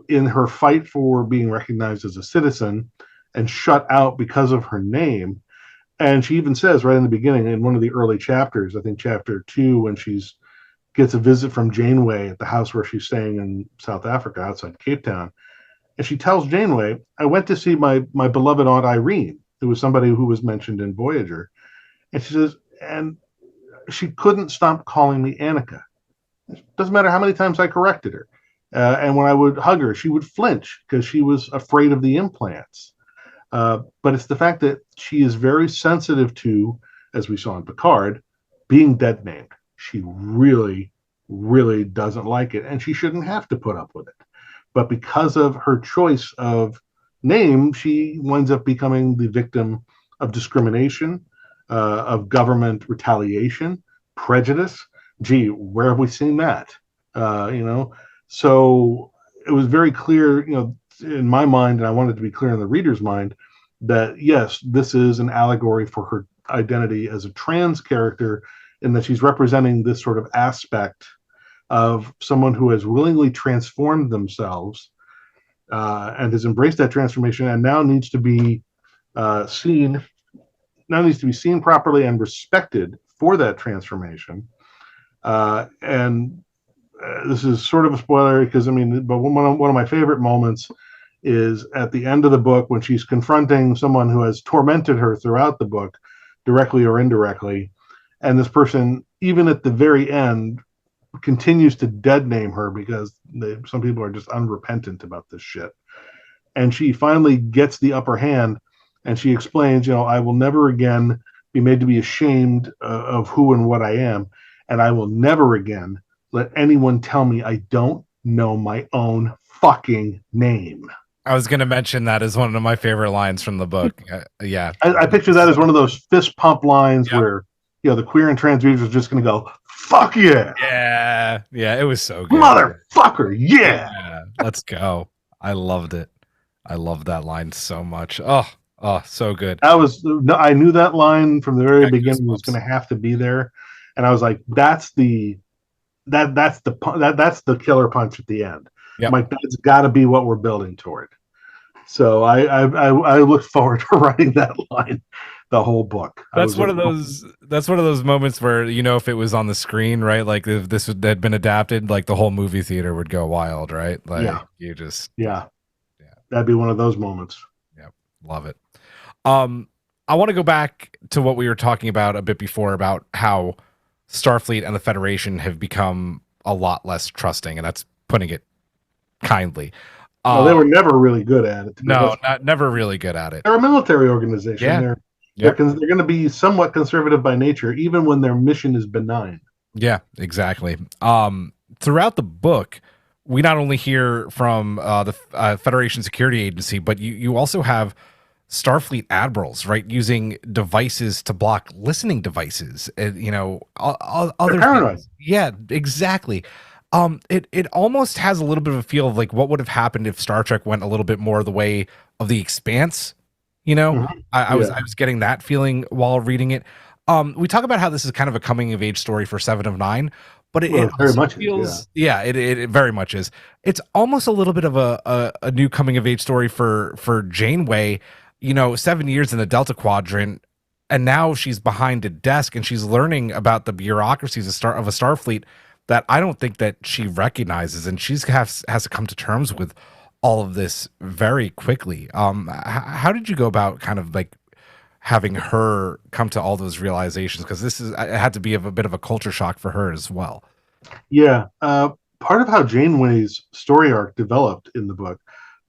in her fight for being recognized as a citizen and shut out because of her name. And she even says right in the beginning, in one of the early chapters, I think chapter 2, when she's gets a visit from Janeway at the house where she's staying in South Africa outside Cape Town. And she tells Janeway, I went to see my beloved Aunt Irene, who was somebody who was mentioned in Voyager. And she says, and she couldn't stop calling me Annika. It doesn't matter how many times I corrected her. And when I would hug her, she would flinch because she was afraid of the implants. But it's the fact that she is very sensitive to, as we saw in Picard, being dead named. She really really doesn't like it, and she shouldn't have to put up with it. But because of her choice of name, she winds up becoming the victim of discrimination, of government retaliation, prejudice. Gee, where have we seen that? So it was very clear, in my mind, and I wanted to be clear in the reader's mind, that yes, this is an allegory for her identity as a trans character, in that she's representing this sort of aspect of someone who has willingly transformed themselves and has embraced that transformation, and now needs to be seen properly and respected for that transformation. And this is sort of a spoiler, because but one of my favorite moments is at the end of the book, when she's confronting someone who has tormented her throughout the book, directly or indirectly, and this person, even at the very end, continues to dead name her because some people are just unrepentant about this shit. And she finally gets the upper hand, and she explains, I will never again be made to be ashamed of who and what I am, and I will never again let anyone tell me I don't know my own fucking name.
I was going to mention that as one of my favorite lines from the book. Yeah.
I picture that as one of those fist pump lines where, the queer and trans readers are just going to go, fuck yeah.
Yeah. Yeah. It was so good.
Motherfucker. Yeah.
Let's go. I loved it. I loved that line so much. Oh, so good.
I knew that line from the very beginning was going to have to be there. And I was like, that's the killer punch at the end.
Yep.
Like, that's got to be what we're building toward. So I look forward to writing that line the whole book.
That's one of those moments where, if it was on the screen, right? Like if this had been adapted, like the whole movie theater would go wild, right? Like
that'd be one of those moments.
Yeah, love it. I want to go back to what we were talking about a bit before about how Starfleet and the Federation have become a lot less trusting, and that's putting it kindly.
They were never really good at it.
Never really good at it.
They're a military organization. They're going to be somewhat conservative by nature, even when their mission is benign.
Yeah, exactly. Throughout the book, we not only hear from the Federation Security Agency, but you also have Starfleet admirals, right, using devices to block listening devices, and other things. Yeah, exactly. It almost has a little bit of a feel of like what would have happened if Star Trek went a little bit more the way of The Expanse. I was getting that feeling while reading it. We talk about how this is kind of a coming of age story for Seven of Nine, but it very much feels, it very much is. It's almost a little bit of a new coming of age story for Janeway. 7 years in the Delta Quadrant, and now she's behind a desk and she's learning about the bureaucracies of a Starfleet that I don't think that she recognizes, and she's has to come to terms with all of this very quickly. How did you go about kind of like having her come to all those realizations? Because it had to be a bit of a culture shock for her as well.
Yeah. Part of how Janeway's story arc developed in the book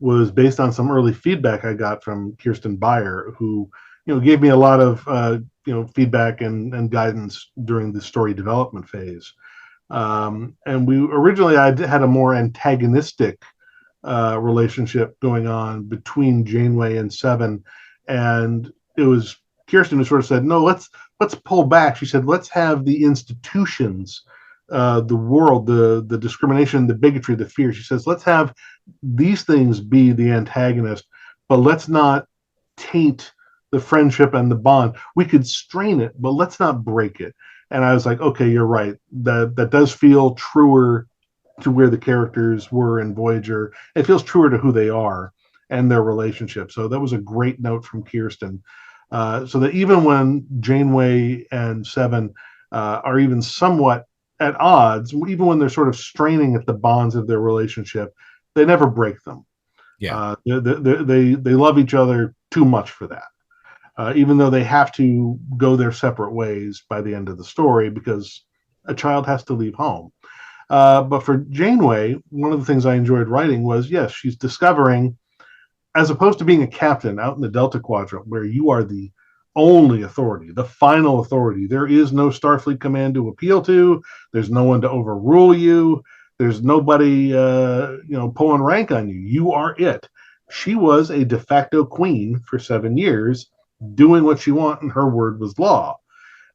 was based on some early feedback I got from Kirsten Beyer, who gave me a lot of feedback and guidance during the story development phase. And I had a more antagonistic relationship going on between Janeway and Seven, and it was Kirsten who sort of said, no, let's pull back. She said, let's have the institutions, the world, the discrimination, the bigotry, the fear. She says, let's have these things be the antagonist, but let's not taint the friendship and the bond. We could strain it, but let's not break it. And I was like, okay, you're right. That does feel truer to where the characters were in Voyager. It feels truer to who they are and their relationship. So that was a great note from Kirsten. So that even when Janeway and Seven are even somewhat at odds, even when they're sort of straining at the bonds of their relationship, they never break them.
Yeah,
they love each other too much for that. Even though they have to go their separate ways by the end of the story because a child has to leave home. But for Janeway, one of the things I enjoyed writing was, yes, she's discovering, as opposed to being a captain out in the Delta Quadrant, where you are the only authority, the final authority. There is no Starfleet command to appeal to. There's no one to overrule you. There's nobody, pulling rank on you. You are it. She was a de facto queen for 7 years, doing what she wanted, and her word was law.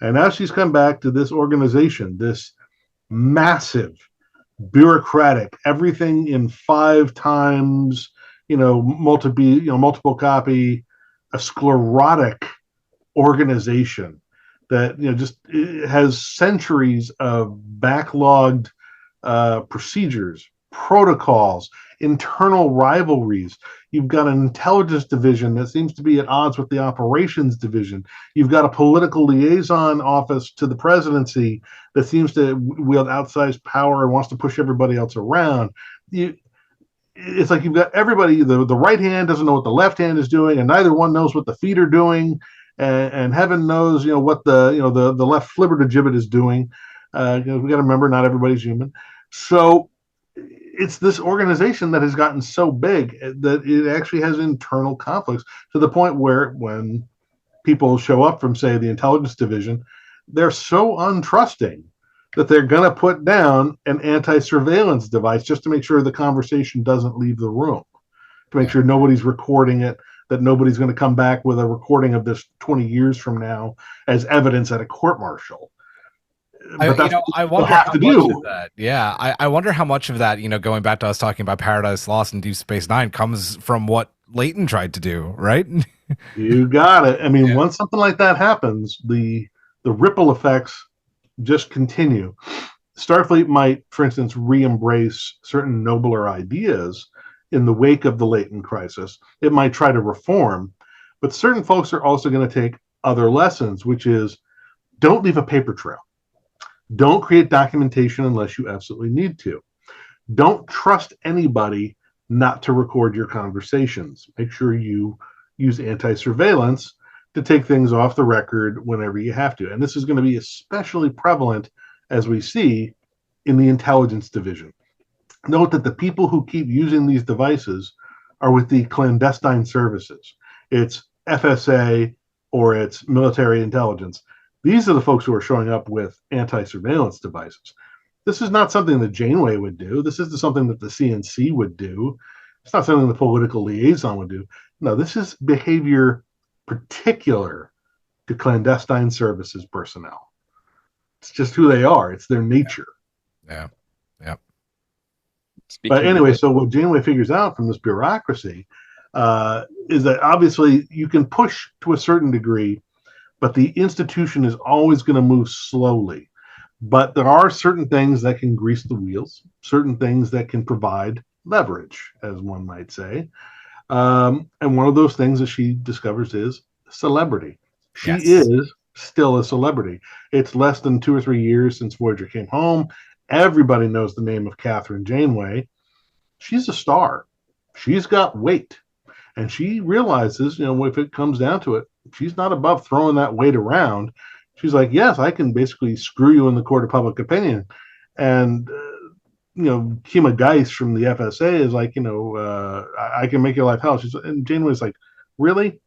And now she's come back to this organization, this massive, bureaucratic, everything in 5 times, multiple copy, a sclerotic organization that just has centuries of backlogged procedures, protocols, internal rivalries. You've got an intelligence division that seems to be at odds with the operations division. You've got a political liaison office to the presidency that seems to wield outsized power and wants to push everybody else around. It's like you've got everybody, the right hand doesn't know what the left hand is doing, and neither one knows what the feet are doing. And heaven knows, what the left flibber to gibbet is doing. We got to remember, not everybody's human. So it's this organization that has gotten so big that it actually has internal conflicts, to the point where when people show up from, say, the intelligence division, they're so untrusting that they're going to put down an anti-surveillance device just to make sure the conversation doesn't leave the room, to make sure nobody's recording it, that nobody's going to come back with a recording of this 20 years from now as evidence at a court martial. But
I wonder how much of that. Yeah, I wonder how much of that, going back to us talking about Paradise Lost and Deep Space Nine, comes from what Leighton tried to do, right?
You got it. I mean, once something like that happens, the ripple effects just continue. Starfleet might, for instance, re-embrace certain nobler ideas in the wake of the Leighton crisis. It might try to reform, but certain folks are also going to take other lessons, which is, don't leave a paper trail. Don't create documentation unless you absolutely need to. Don't trust anybody not to record your conversations. Make sure you use anti-surveillance to take things off the record whenever you have to. And this is going to be especially prevalent, as we see, in the intelligence division. Note that the people who keep using these devices are with the clandestine services. It's FSA or it's military intelligence. These are the folks who are showing up with anti-surveillance devices. This is not something that Janeway would do. This isn't something that the CNC would do. It's not something the political liaison would do. No, this is behavior particular to clandestine services personnel. It's just who they are. It's their nature.
Yeah.
But anyway, so what Janeway figures out from this bureaucracy is that obviously you can push to a certain degree, but the institution is always going to move slowly. But there are certain things that can grease the wheels, certain things that can provide leverage, as one might say. And one of those things that she discovers is celebrity. She is still a celebrity. It's less than 2 or 3 years since Voyager came home. Everybody knows the name of Kathryn Janeway. She's a star. She's got weight. And she realizes, if it comes down to it, she's not above throwing that weight around. She's like, yes, I can basically screw you in the court of public opinion. And, Kima Geis from the FSA is like, I can make your life hell. And Janeway's like, really?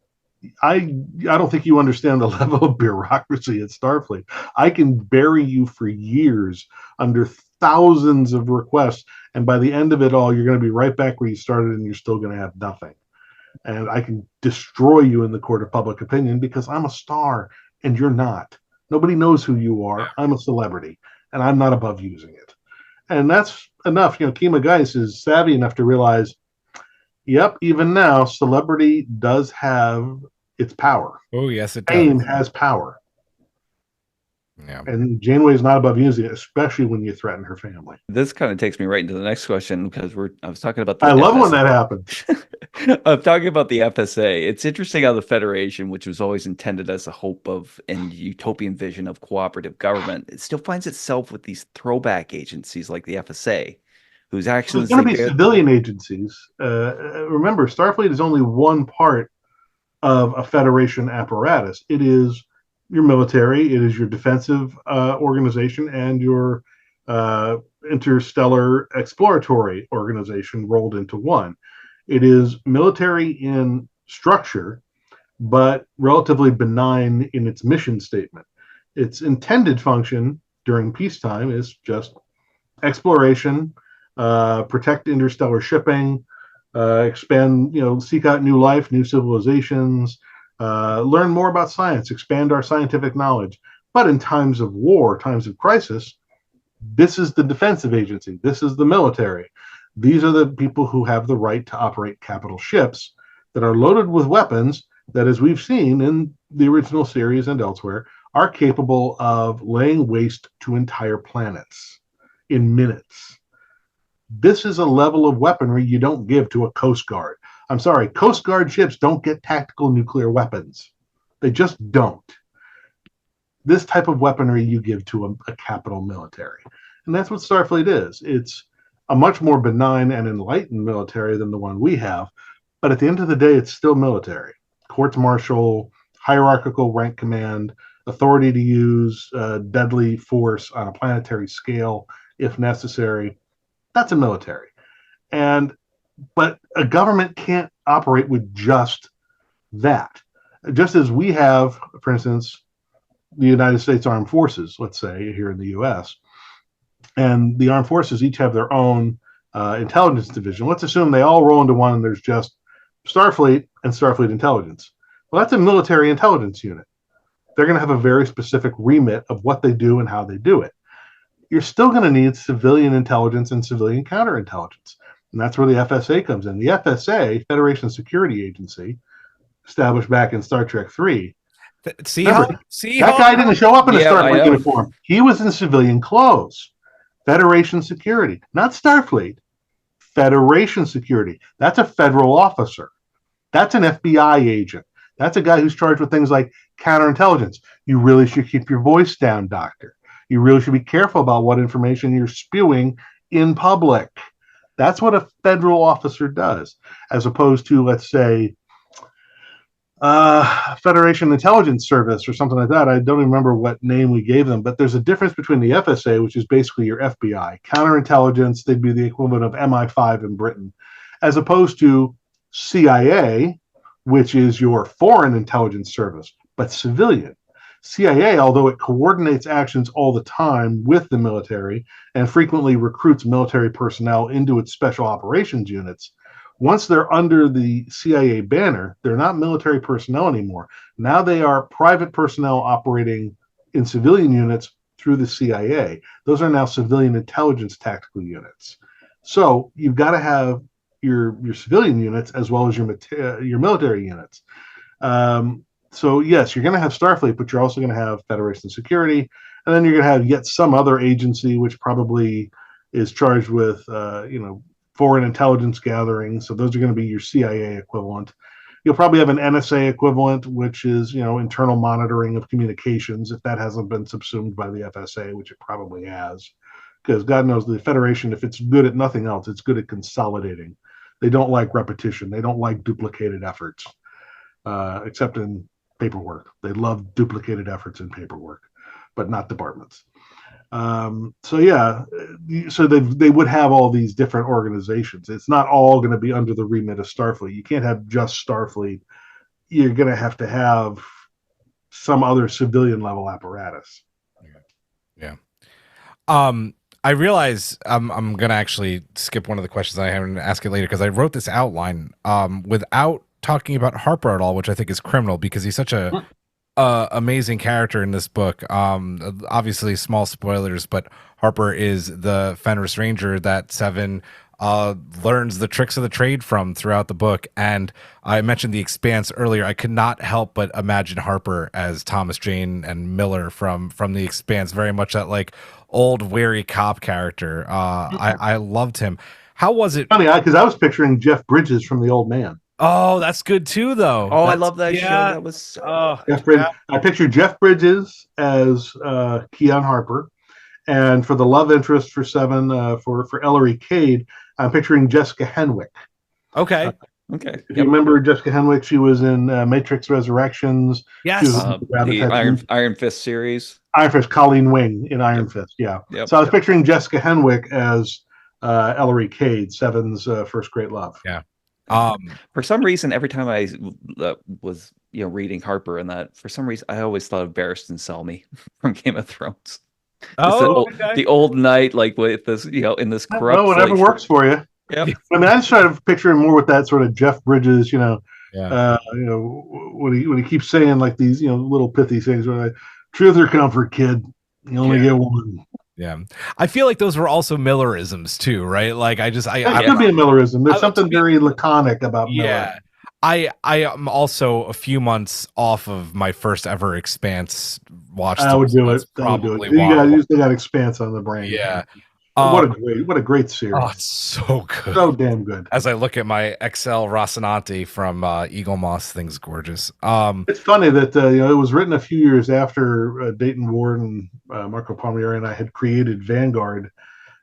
I don't think you understand the level of bureaucracy at Starfleet. I can bury you for years under thousands of requests. And by the end of it all, you're going to be right back where you started and you're still going to have nothing. And I can destroy you in the court of public opinion because I'm a star and you're not. Nobody knows who you are. I'm a celebrity and I'm not above using it. And that's enough. Kima Geis is savvy enough to realize, yep, even now, celebrity does have its power.
Oh, yes, it does.
Fame has power.
Yeah.
And Janeway is not above using it, especially when you threaten her family.
This kind of takes me right into the next question because I was talking about
I love when that happens.
I'm talking about the FSA. It's interesting how the Federation, which was always intended as a hope of and utopian vision of cooperative government, it still finds itself with these throwback agencies like the FSA, whose actions...
There's going to be civilian agencies. Remember, Starfleet is only one part of a Federation apparatus. It is your military, it is your defensive organization, and your interstellar exploratory organization rolled into one. It is military in structure, but relatively benign in its mission statement. Its intended function during peacetime is just exploration, protect interstellar shipping, expand, seek out new life, new civilizations, learn more about science, expand our scientific knowledge. But in times of war, times of crisis, this is the defensive agency. This is the military. These are the people who have the right to operate capital ships that are loaded with weapons that, as we've seen in the original series and elsewhere, are capable of laying waste to entire planets in minutes. This is a level of weaponry you don't give to a Coast Guard. I'm sorry, Coast Guard ships don't get tactical nuclear weapons. They just don't. This type of weaponry you give to a capital military. And that's what Starfleet is. It's a much more benign and enlightened military than the one we have. But at the end of the day, it's still military. Courts martial, hierarchical rank command, authority to use deadly force on a planetary scale if necessary. That's a military. But a government can't operate with just that. Just as we have, for instance, the United States Armed Forces, let's say, here in the U.S., and the armed forces each have their own intelligence division. Let's assume they all roll into one and there's just Starfleet and Starfleet Intelligence. Well, that's a military intelligence unit. They're going to have a very specific remit of what they do and how they do it. You're still going to need civilian intelligence and civilian counterintelligence. And that's where the FSA comes in. The FSA, Federation Security Agency, established back in Star Trek 3.
That
guy didn't show up in a Starfleet uniform. He was in civilian clothes. Federation Security, not Starfleet. Federation Security. That's a federal officer. That's an FBI agent. That's a guy who's charged with things like counterintelligence. You really should keep your voice down, doctor. You really should be careful about what information you're spewing in public. That's what a federal officer does, as opposed to, let's say, Federation Intelligence Service or something like that. I don't even remember what name we gave them, but there's a difference between the FSA, which is basically your FBI, counterintelligence, they'd be the equivalent of MI5 in Britain, as opposed to CIA, which is your foreign intelligence service, but civilian. CIA, although it coordinates actions all the time with the military and frequently recruits military personnel into its special operations units, once they're under the CIA banner, they're not military personnel anymore. Now they are private personnel operating in civilian units through the CIA. Those are now civilian intelligence tactical units. So you've got to have your civilian units as well as your military units. So yes, you're going to have Starfleet, but you're also going to have Federation Security, and then you're going to have yet some other agency which probably is charged with foreign intelligence gathering. So those are going to be your CIA equivalent. You'll probably have an NSA equivalent, which is, internal monitoring of communications, if that hasn't been subsumed by the FSA, which it probably has. Because God knows the Federation, if it's good at nothing else, it's good at consolidating. They don't like repetition. They don't like duplicated efforts, except in paperwork. They love duplicated efforts in paperwork, but not departments. So they would have all these different organizations. It's not all going to be under the remit of Starfleet. You can't have just Starfleet. You're going to have some other civilian level apparatus.
Yeah. I realize I'm going to actually skip one of the questions I have and ask it later because I wrote this outline without talking about Harper at all, which I think is criminal because he's such a amazing character in this book. Obviously small spoilers, but Harper is the Fenris Ranger that Seven learns the tricks of the trade from throughout the book. And I mentioned The Expanse earlier. I could not help but imagine Harper as Thomas Jane and Miller from The Expanse, very much that like old wary cop character. I loved him. How was it?
Funny, because I was picturing Jeff Bridges from The Old Man.
Oh, that's good too, though.
I love that show. That was
Jeff Bridges. I pictured Jeff Bridges as Keon Harper, and for the love interest for Seven, for Ellery Cade, I'm picturing Jessica Henwick.
Okay.
Okay.
If you remember Jessica Henwick, she was in Matrix Resurrections.
Yes.
The Iron Fist series.
Iron Fist, Colleen Wing in Iron Fist. Yeah.
Yep.
So I was picturing Jessica Henwick as Ellery Cade, Seven's first great love.
Yeah.
For some reason, every time I was reading Harper and that, for some reason, I always thought of Barristan Selmy from Game of Thrones.
Oh,
The old knight, like with this, in this corrupt.
Well, whatever works for you.
Yep.
I mean, I just try to picture him more with that sort of Jeff Bridges,
yeah.
When he keeps saying like these, little pithy things, where like, truth or comfort, kid, you only get one.
Yeah, I feel like those were also Millerisms too, right? Like it
could be a Millerism. There's something very laconic about Miller.
Yeah, I am also a few months off of my first ever Expanse watch.
I would do it.
Probably
you still got Expanse on the brain.
Yeah.
What a great series.
Oh, it's so good.
So damn good.
As I look at my XL Rocinante from Eagle Moss, thing's gorgeous.
It's funny that it was written a few years after Dayton Ward and Marco Palmieri and I had created Vanguard,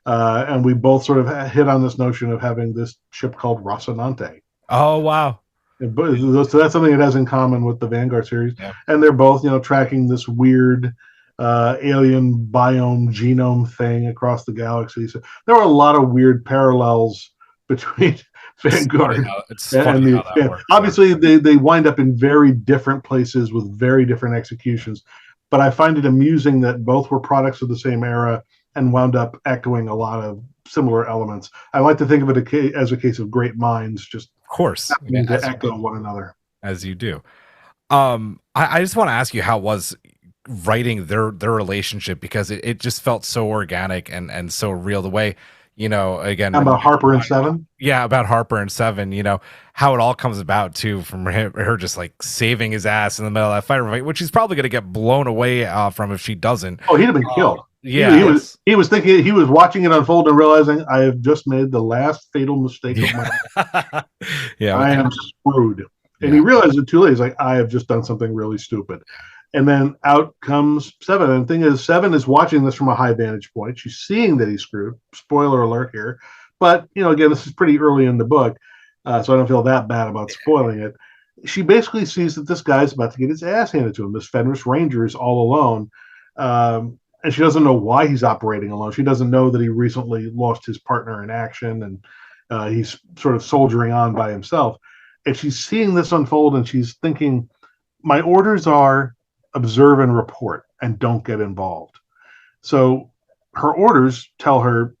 and we both sort of hit on this notion of having this ship called Rocinante.
Oh wow!
So that's something it has in common with the Vanguard series, and they're both tracking this weird alien biome genome thing across the galaxy. So there were a lot of weird parallels between Vanguard and the Expanse. Obviously, they wind up in very different places with very different executions, but I find it amusing that both were products of the same era and wound up echoing a lot of similar elements. I like to think of it as a case of great minds just
of course
to echo one another,
as you do. I just want to ask you, how was writing their relationship, because it just felt so organic and so real, the way again
about Harper and Seven.
About Harper and Seven, how it all comes about too, from her just like saving his ass in the middle of that fight, which he's probably going to get blown away from if she doesn't.
Oh, he'd have been killed.
Yeah,
he was thinking, he was watching it unfold and realizing, I have just made the last fatal mistake of my life. I am screwed. And he realized it too late. He's like, I have just done something really stupid. And then out comes Seven. And the thing is, Seven is watching this from a high vantage point. She's seeing that he's screwed. Spoiler alert here. But, again, this is pretty early in the book, so I don't feel that bad about spoiling it. She basically sees that this guy's about to get his ass handed to him. This Fenris Rangers all alone. And she doesn't know why he's operating alone. She doesn't know that he recently lost his partner in action, and he's sort of soldiering on by himself. And she's seeing this unfold, and she's thinking, my orders are observe and report and don't get involved. So her orders tell her,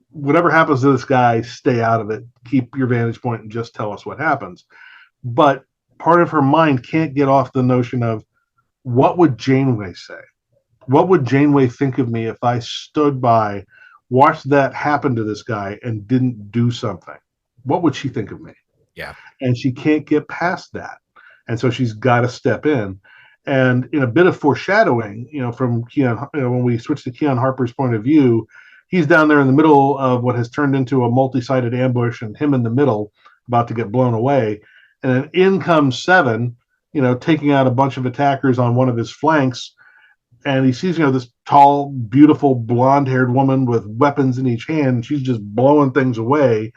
whatever happens to this guy, stay out of it, keep your vantage point and just tell us what happens. But part of her mind can't get off the notion of, what would Janeway say? What would Janeway think of me if I stood by, watched that happen to this guy and didn't do something? What would she think of me?
Yeah.
And she can't get past that. And so she's got to step in. And in a bit of foreshadowing, from Keon, when we switch to Keon Harper's point of view, he's down there in the middle of what has turned into a multi-sided ambush, and him in the middle, about to get blown away. And then in comes Seven, taking out a bunch of attackers on one of his flanks. And he sees, this tall, beautiful, blonde-haired woman with weapons in each hand. And she's just blowing things away,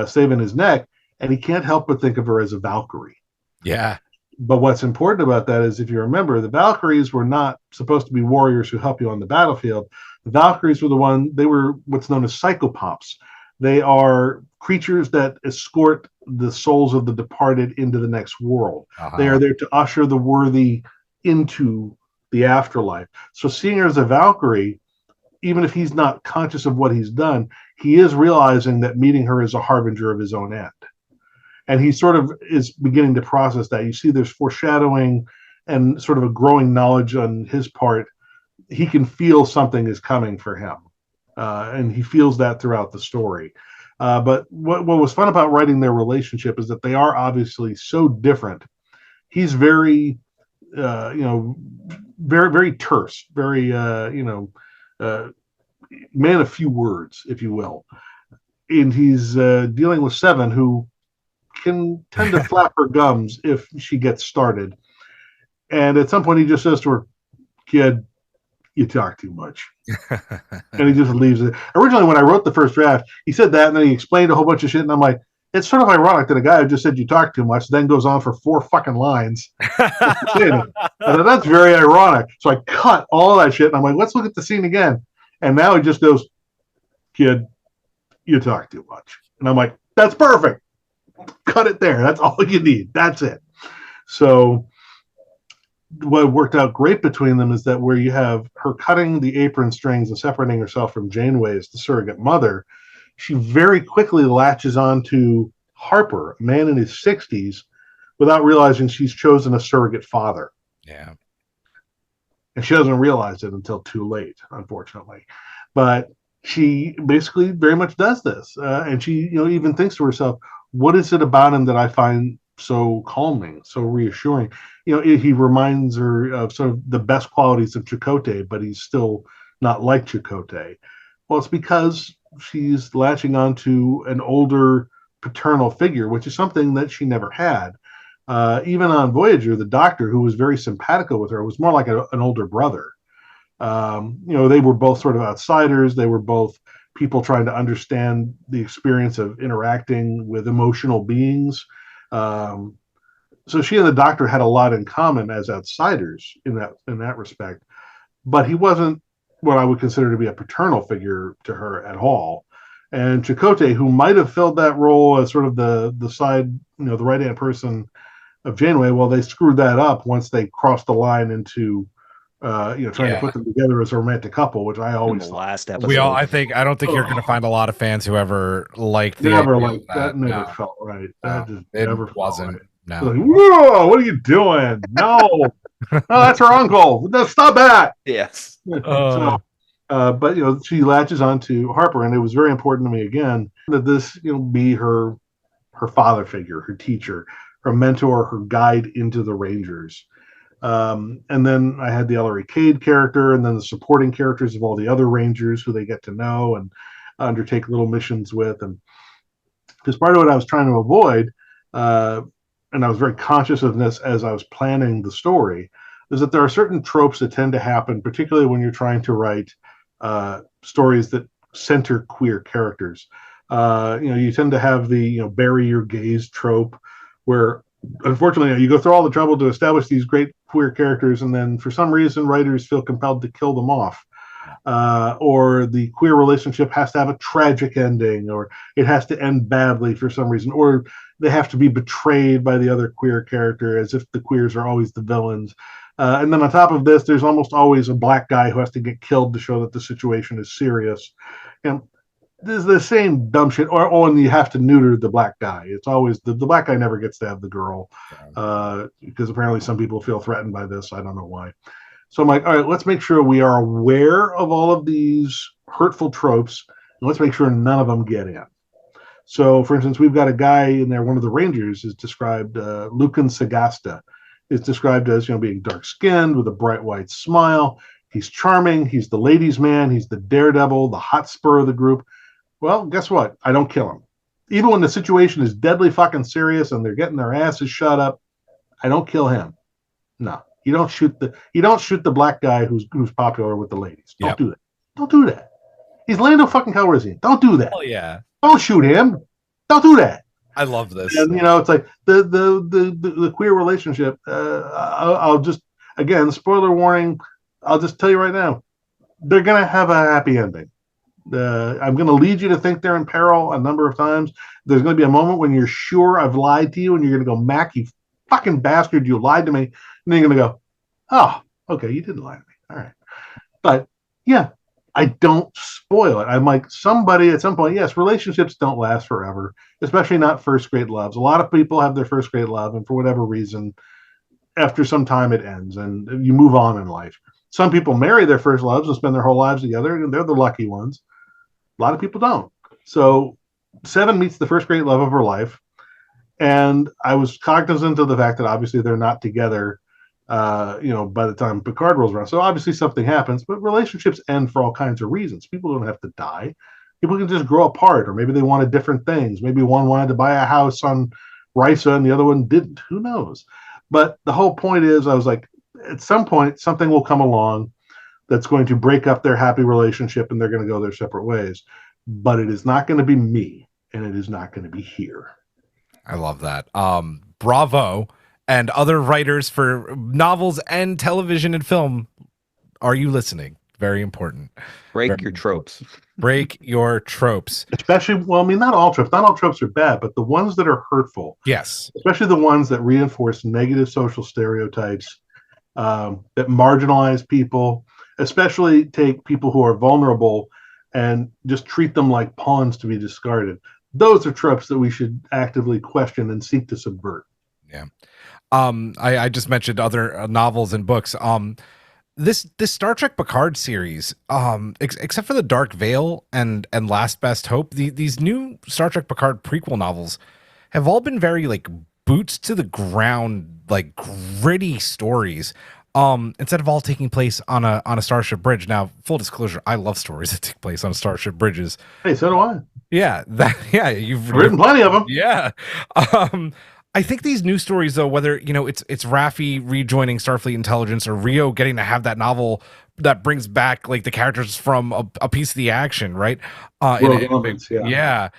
saving his neck. And he can't help but think of her as a Valkyrie.
Yeah.
But what's important about that is, if you remember, the Valkyries were not supposed to be warriors who help you on the battlefield. The Valkyries they were what's known as psychopomps. They are creatures that escort the souls of the departed into the next world. Uh-huh. They are there to usher the worthy into the afterlife. So seeing her as a Valkyrie, even if he's not conscious of what he's done, he is realizing that meeting her is a harbinger of his own end. And he sort of is beginning to process that. You see there's foreshadowing and sort of a growing knowledge on his part. He can feel something is coming for him. And he feels that throughout the story. But what was fun about writing their relationship is that they are obviously so different. He's very, very, very terse, very, man of few words, if you will. And he's dealing with Seven, who can tend to flap her gums if she gets started. And at some point he just says to her, kid, you talk too much. And he just leaves it. Originally, when I wrote the first draft, he said that, and then he explained a whole bunch of shit, and I'm like, it's sort of ironic that a guy who just said you talk too much then goes on for 4 fucking lines. And that's very ironic. So I cut all of that shit, and I'm like, let's look at the scene again. And now he just goes, kid, you talk too much. And I'm like, that's perfect. Cut it there. That's all you need. That's it. So what worked out great between them is that where you have her cutting the apron strings and separating herself from Janeway as the surrogate mother, she very quickly latches on to Harper, a man in his 60s, without realizing she's chosen a surrogate father.
Yeah.
And she doesn't realize it until too late, unfortunately. But she basically very much does this. And she, even thinks to herself, what is it about him that I find so calming, so reassuring? He reminds her of sort of the best qualities of Chakotay, but he's still not like Chakotay. Well, it's because she's latching onto an older paternal figure, which is something that she never had. Even on Voyager, the doctor, who was very simpatico with her, was more like an older brother. They were both sort of outsiders. They were both people trying to understand the experience of interacting with emotional beings. So she and the doctor had a lot in common as outsiders in that respect. But he wasn't what I would consider to be a paternal figure to her at all. And Chakotay, who might have filled that role as sort of the side, the right-hand person of Janeway, well, they screwed that up once they crossed the line into trying to put them together as a romantic couple, which I always
in the last episode.
I don't think you're going to find a lot of fans who ever liked the
never
idea
liked that. Never felt right. That just never
wasn't.
Right.
No.
Like, whoa! What are you doing? No, no, that's her uncle. No, stop that.
Yes.
But she latches on to Harper, and it was very important to me again that this be her father figure, her teacher, her mentor, her guide into the Rangers. And then I had the Ellery Cade character, and then the supporting characters of all the other Rangers who they get to know and undertake little missions with. And because part of what I was trying to avoid, and I was very conscious of this as I was planning the story, is that there are certain tropes that tend to happen, particularly when you're trying to write stories that center queer characters. You tend to have the bury your gaze trope, where unfortunately you go through all the trouble to establish these great queer characters, and then for some reason writers feel compelled to kill them off. Or the queer relationship has to have a tragic ending, or it has to end badly for some reason, or they have to be betrayed by the other queer character, as if the queers are always the villains. And then on top of this, there's almost always a black guy who has to get killed to show that the situation is serious. And there's the same dumb shit. And you have to neuter the black guy. It's always the black guy never gets to have the girl, because apparently some people feel threatened by this. I don't know why. So I'm like, all right, let's make sure we are aware of all of these hurtful tropes, and let's make sure none of them get in. So, for instance, we've got a guy in there, one of the Rangers is described, Lucan Sagasta, is described as being dark-skinned with a bright white smile. He's charming. He's the ladies' man. He's the daredevil, the hot spur of the group. Well, guess what? I don't kill him. Even when the situation is deadly fucking serious and they're getting their asses shut up, I don't kill him. No. You don't shoot the black guy who's popular with the ladies. Don't do that. Don't do that. He's Lando fucking Calrissian. Don't do that.
Oh yeah.
Don't shoot him. Don't do that.
I love this.
And it's like the queer relationship. I'll just, again, spoiler warning. I'll just tell you right now, they're gonna have a happy ending. I'm gonna lead you to think they're in peril a number of times. There's gonna be a moment when you're sure I've lied to you, and you're gonna go, Mac, you fucking bastard, you lied to me. And then you're gonna go, oh, okay, you didn't lie to me. All right. But yeah, I don't spoil it. I'm like, somebody at some point, yes, relationships don't last forever, especially not first grade loves. A lot of people have their first grade love, and for whatever reason, after some time it ends and you move on in life. Some people marry their first loves and spend their whole lives together, and they're the lucky ones. A lot of people don't. So Seven meets the first great love of her life, and I was cognizant of the fact that obviously they're not together by the time Picard rolls around. So obviously something happens, but relationships end for all kinds of reasons. People don't have to die. People can just grow apart, or maybe they wanted different things. Maybe one wanted to buy a house on Risa and the other one didn't. Who knows? But the whole point is, I was like, at some point, something will come along that's going to break up their happy relationship, and they're going to go their separate ways. But it is not going to be me, and it is not going to be here.
I love that. Bravo. And other writers for novels and television and film, are you listening? Very important.
Break your tropes.
Break your tropes.
Especially, well, I mean, not all tropes. Not all tropes are bad, but the ones that are hurtful.
Yes.
Especially the ones that reinforce negative social stereotypes. that marginalize people, especially take people who are vulnerable and just treat them like pawns to be discarded. Those are tropes that we should actively question and seek to subvert.
Yeah. I just mentioned other novels and books. This Star Trek Picard series, except for the Dark Veil and Last Best Hope, these new Star Trek Picard prequel novels have all been very like boots to the ground, like gritty stories. Instead of all taking place on a starship bridge. Now, full disclosure, I love stories that take place on starship bridges.
Hey, so do I.
Yeah, you've
written plenty of them.
Yeah. I think these new stories, though, whether it's Raffi rejoining Starfleet Intelligence or Rio getting to have that novel that brings back like the characters from a piece of the action, right? Yeah.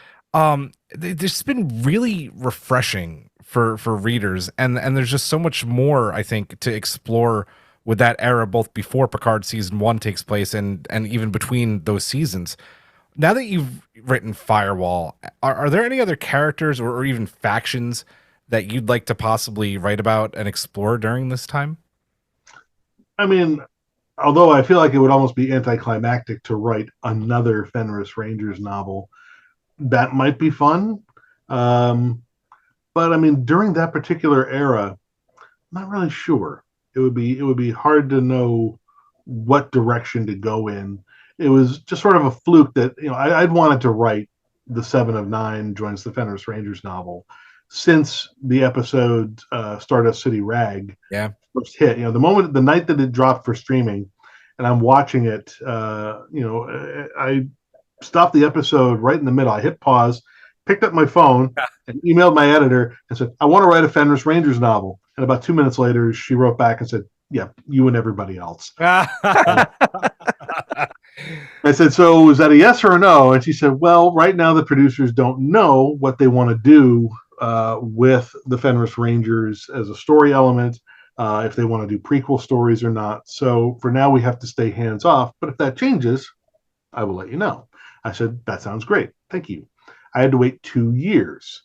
This been really refreshing for readers, and there's just so much more I think to explore with that era, both before Picard season 1 takes place and even between those seasons. Now that you've written Firewall, are there any other characters or even factions that you'd like to possibly write about and explore during this time?
I mean, although I feel like it would almost be anticlimactic to write another Fenris Rangers novel, that might be fun. But I mean, during that particular era, I'm not really sure. It would be hard to know what direction to go in. It was just sort of a fluke that I'd wanted to write the Seven of Nine joins the Fenris Rangers novel since the episode Stardust City Rag first hit. The night that it dropped for streaming, and I'm watching it. I stopped the episode right in the middle. I hit pause, picked up my phone, and emailed my editor and said, "I want to write a Fenris Rangers novel." And about 2 minutes later, she wrote back and said, "Yeah, you and everybody else." I said, "So is that a yes or a no?" And she said, "Well, right now the producers don't know what they want to do with the Fenris Rangers as a story element, if they want to do prequel stories or not. So for now, we have to stay hands off. But if that changes, I will let you know." I said, "That sounds great. Thank you." I had to wait 2 years.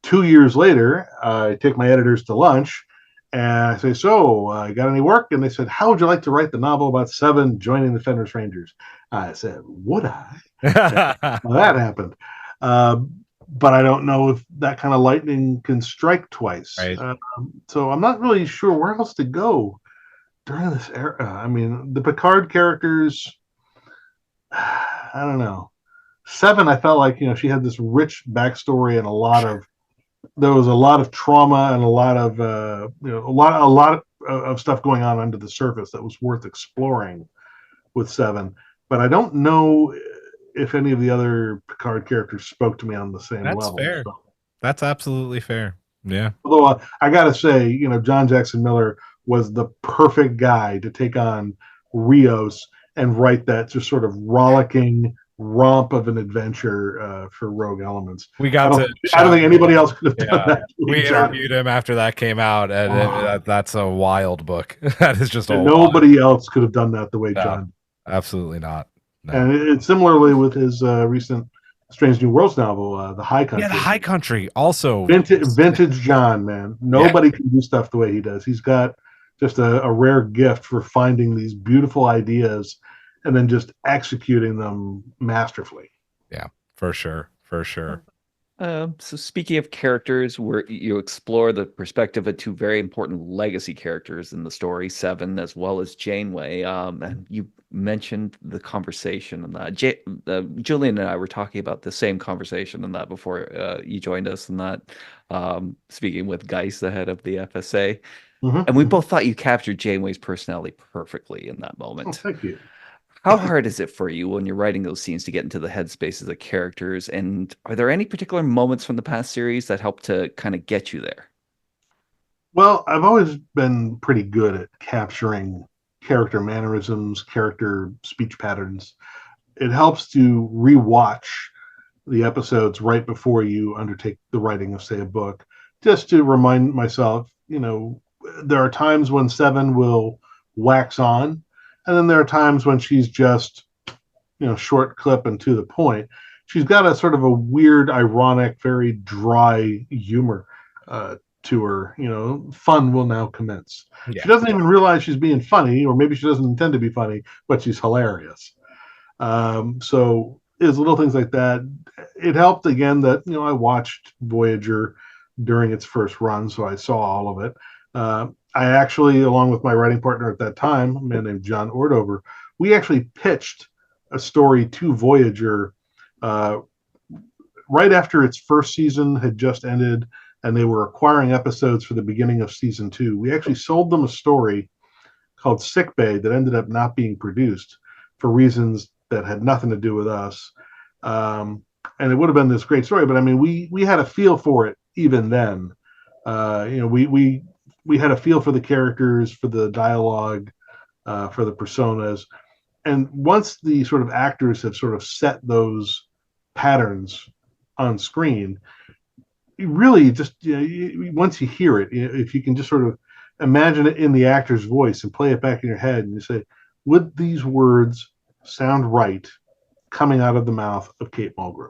2 years later, I take my editors to lunch and I say, "So, you got any work?" And they said, "How would you like to write the novel about Seven joining the Fenris Rangers?" I said, "Would I?" Well, that happened. But I don't know if that kind of lightning can strike twice.
Right.
So I'm not really sure where else to go during this era. I mean, the Picard characters, I don't know. Seven, I felt like she had this rich backstory and there was a lot of trauma and a lot of a lot of stuff going on under the surface that was worth exploring with Seven. But I don't know if any of the other Picard characters spoke to me on the same level.
That's fair. So. That's absolutely fair. Yeah.
Although I gotta say, John Jackson Miller was the perfect guy to take on Rios and write that just sort of rollicking romp of an adventure for Rogue Elements.
I
don't think anybody else could have done that.
We interviewed him after that came out, and that's a wild book. That is just
nobody else could have done that the way John.
Absolutely not. No.
And it's similarly with his recent Strange New Worlds novel, The High Country.
Yeah, The High Country also.
Vintage John, man. Nobody can do stuff the way he does. He's got just a rare gift for finding these beautiful ideas and then just executing them masterfully.
Yeah, for sure.
So speaking of characters, where you explore the perspective of two very important legacy characters in the story, Seven as well as Janeway, and you mentioned the conversation and that Julian and I were talking about the same conversation and that before you joined us, and that speaking with Geis, the head of the FSA, and we both thought you captured Janeway's personality perfectly in that moment.
Oh, thank you.
How hard is it for you when you're writing those scenes to get into the headspace of the characters? And are there any particular moments from the past series that help to kind of get you there?
Well, I've always been pretty good at capturing character mannerisms, character speech patterns. It helps to rewatch the episodes right before you undertake the writing of, say, a book, just to remind myself, there are times when Seven will wax on, and then there are times when she's just, short clip and to the point. She's got a sort of a weird, ironic, very dry humor to her, fun will now commence.
Yeah.
She doesn't even realize she's being funny, or maybe she doesn't intend to be funny, but she's hilarious. So it's little things like that. It helped again that I watched Voyager during its first run, so I saw all of it. I actually, along with my writing partner at that time, a man named John Ordover, we actually pitched a story to Voyager right after its first season had just ended, and they were acquiring episodes for the beginning of season 2. We actually sold them a story called Sick Bay that ended up not being produced for reasons that had nothing to do with us. And it would have been this great story, but I mean, we had a feel for it even then. We had a feel for the characters, for the dialogue, for the personas. And once the sort of actors have sort of set those patterns on screen, you really just, once you hear it, if you can just sort of imagine it in the actor's voice and play it back in your head, and you say, would these words sound right coming out of the mouth of Kate Mulgrew?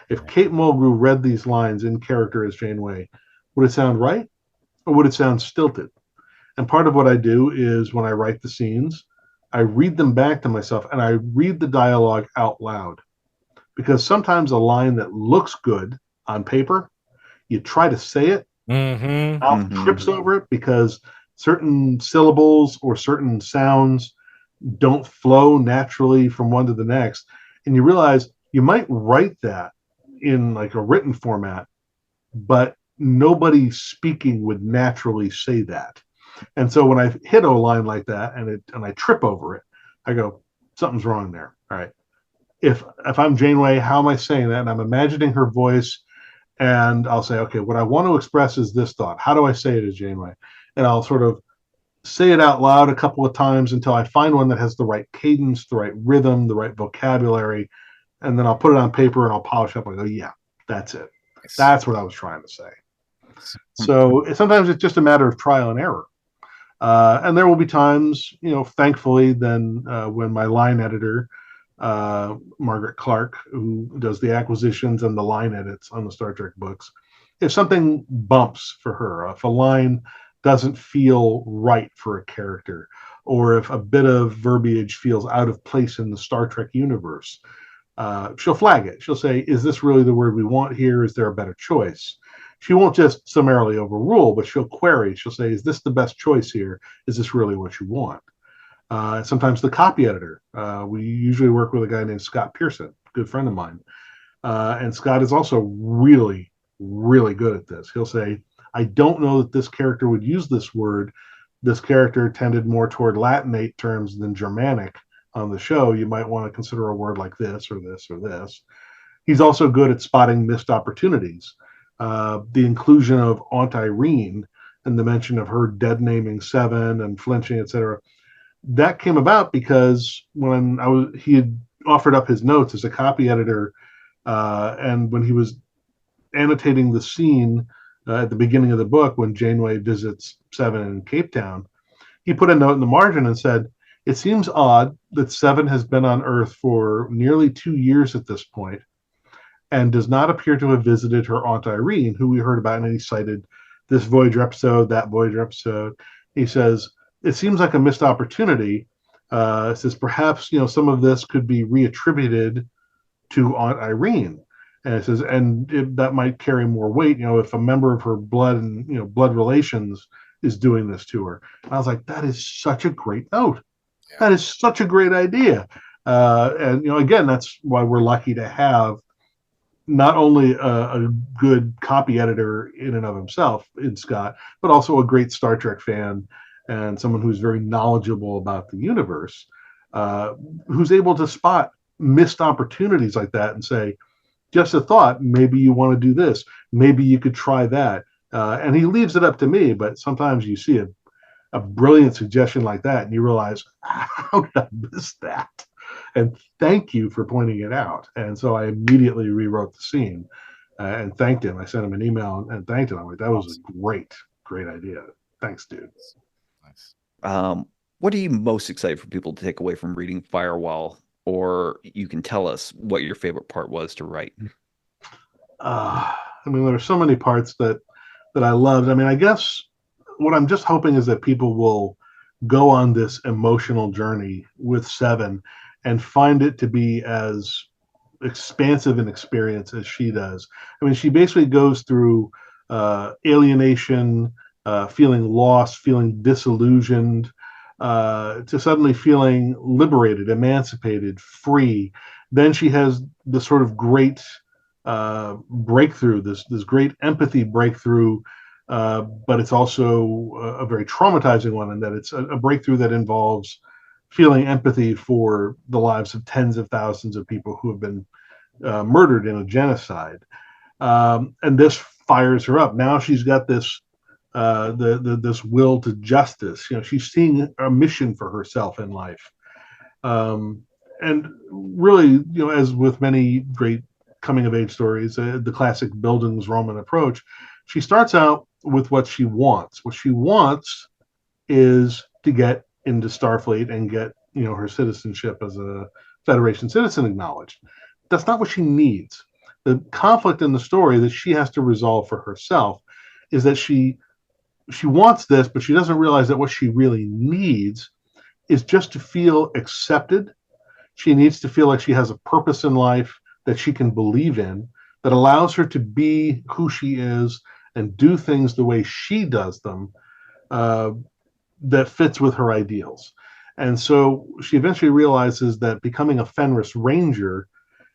If Kate Mulgrew read these lines in character as Janeway, would it sound right, or would it sound stilted? And part of what I do is when I write the scenes, I read them back to myself and I read the dialogue out loud. Because sometimes a line that looks good on paper, you try to say it, mouth trips over it because certain syllables or certain sounds don't flow naturally from one to the next. And you realize you might write that in like a written format, but nobody speaking would naturally say that. And so when I hit a line like that and I trip over it, I go, something's wrong there. All right. If I'm Janeway, how am I saying that? And I'm imagining her voice, and I'll say, okay, what I want to express is this thought. How do I say it as Janeway? And I'll sort of say it out loud a couple of times until I find one that has the right cadence, the right rhythm, the right vocabulary, and then I'll put it on paper and I'll polish up and go, yeah, that's it. That's what I was trying to say. So sometimes it's just a matter of trial and error. And there will be times, thankfully, then when my line editor, Margaret Clark, who does the acquisitions and the line edits on the Star Trek books, if something bumps for her, if a line doesn't feel right for a character, or if a bit of verbiage feels out of place in the Star Trek universe, she'll flag it. She'll say, is this really the word we want here? Is there a better choice? She won't just summarily overrule, but she'll query. She'll say, is this the best choice here? Is this really what you want? Sometimes the copy editor. We usually work with a guy named Scott Pearson, a good friend of mine. And Scott is also really, really good at this. He'll say, I don't know that this character would use this word. This character tended more toward Latinate terms than Germanic on the show. You might want to consider a word like this or this or this. He's also good at spotting missed opportunities. The inclusion of Aunt Irene and the mention of her dead naming Seven and flinching, etc. That came about because when he had offered up his notes as a copy editor, and when he was annotating the scene at the beginning of the book when Janeway visits Seven in Cape Town, he put a note in the margin and said, it seems odd that Seven has been on Earth for nearly 2 years at this point and does not appear to have visited her Aunt Irene, who we heard about, and he cited this Voyager episode, that Voyager episode. He says, it seems like a missed opportunity. Says perhaps some of this could be reattributed to Aunt Irene, and it says, that might carry more weight. If a member of her blood and blood relations is doing this to her. And I was like, that is such a great note. Yeah. That is such a great idea. And again, that's why we're lucky to have not only a good copy editor in and of himself in Scott, but also a great Star Trek fan and someone who's very knowledgeable about the universe, who's able to spot missed opportunities like that and say, just a thought, maybe you want to do this, maybe you could try that. And he leaves it up to me, but sometimes you see a brilliant suggestion like that and you realize, how did I miss that? And thank you for pointing it out. And so I immediately rewrote the scene and thanked him. I sent him an email and thanked him. I'm like, that was a great idea. Thanks, dude.
Nice.
What are you most excited for people to take away from reading Firewall? Or you can tell us what your favorite part was to write.
There are so many parts that that I loved. I mean, I guess what I'm just hoping is that people will go on this emotional journey with Seven and find it to be as expansive an experience as she does. I mean, she basically goes through alienation, feeling lost, feeling disillusioned, to suddenly feeling liberated, emancipated, free. Then she has this sort of great breakthrough, this great empathy breakthrough, but it's also a very traumatizing one, in that it's a breakthrough that involves feeling empathy for the lives of tens of thousands of people who have been murdered in a genocide. And this fires her up. Now she's got this this will to justice. You know, she's seeing a mission for herself in life. And really, you know, as with many great coming of age stories, the classic Bildungsroman approach, she starts out with what she wants. What she wants is to get into Starfleet and get, you know, her citizenship as a Federation citizen acknowledged. That's not what she needs. The conflict in the story that she has to resolve for herself is that she wants this, but she doesn't realize that what she really needs is just to feel accepted. She needs to feel like she has a purpose in life that she can believe in, that allows her to be who she is and do things the way she does them, that fits with her ideals. And so she eventually realizes that becoming a Fenris Ranger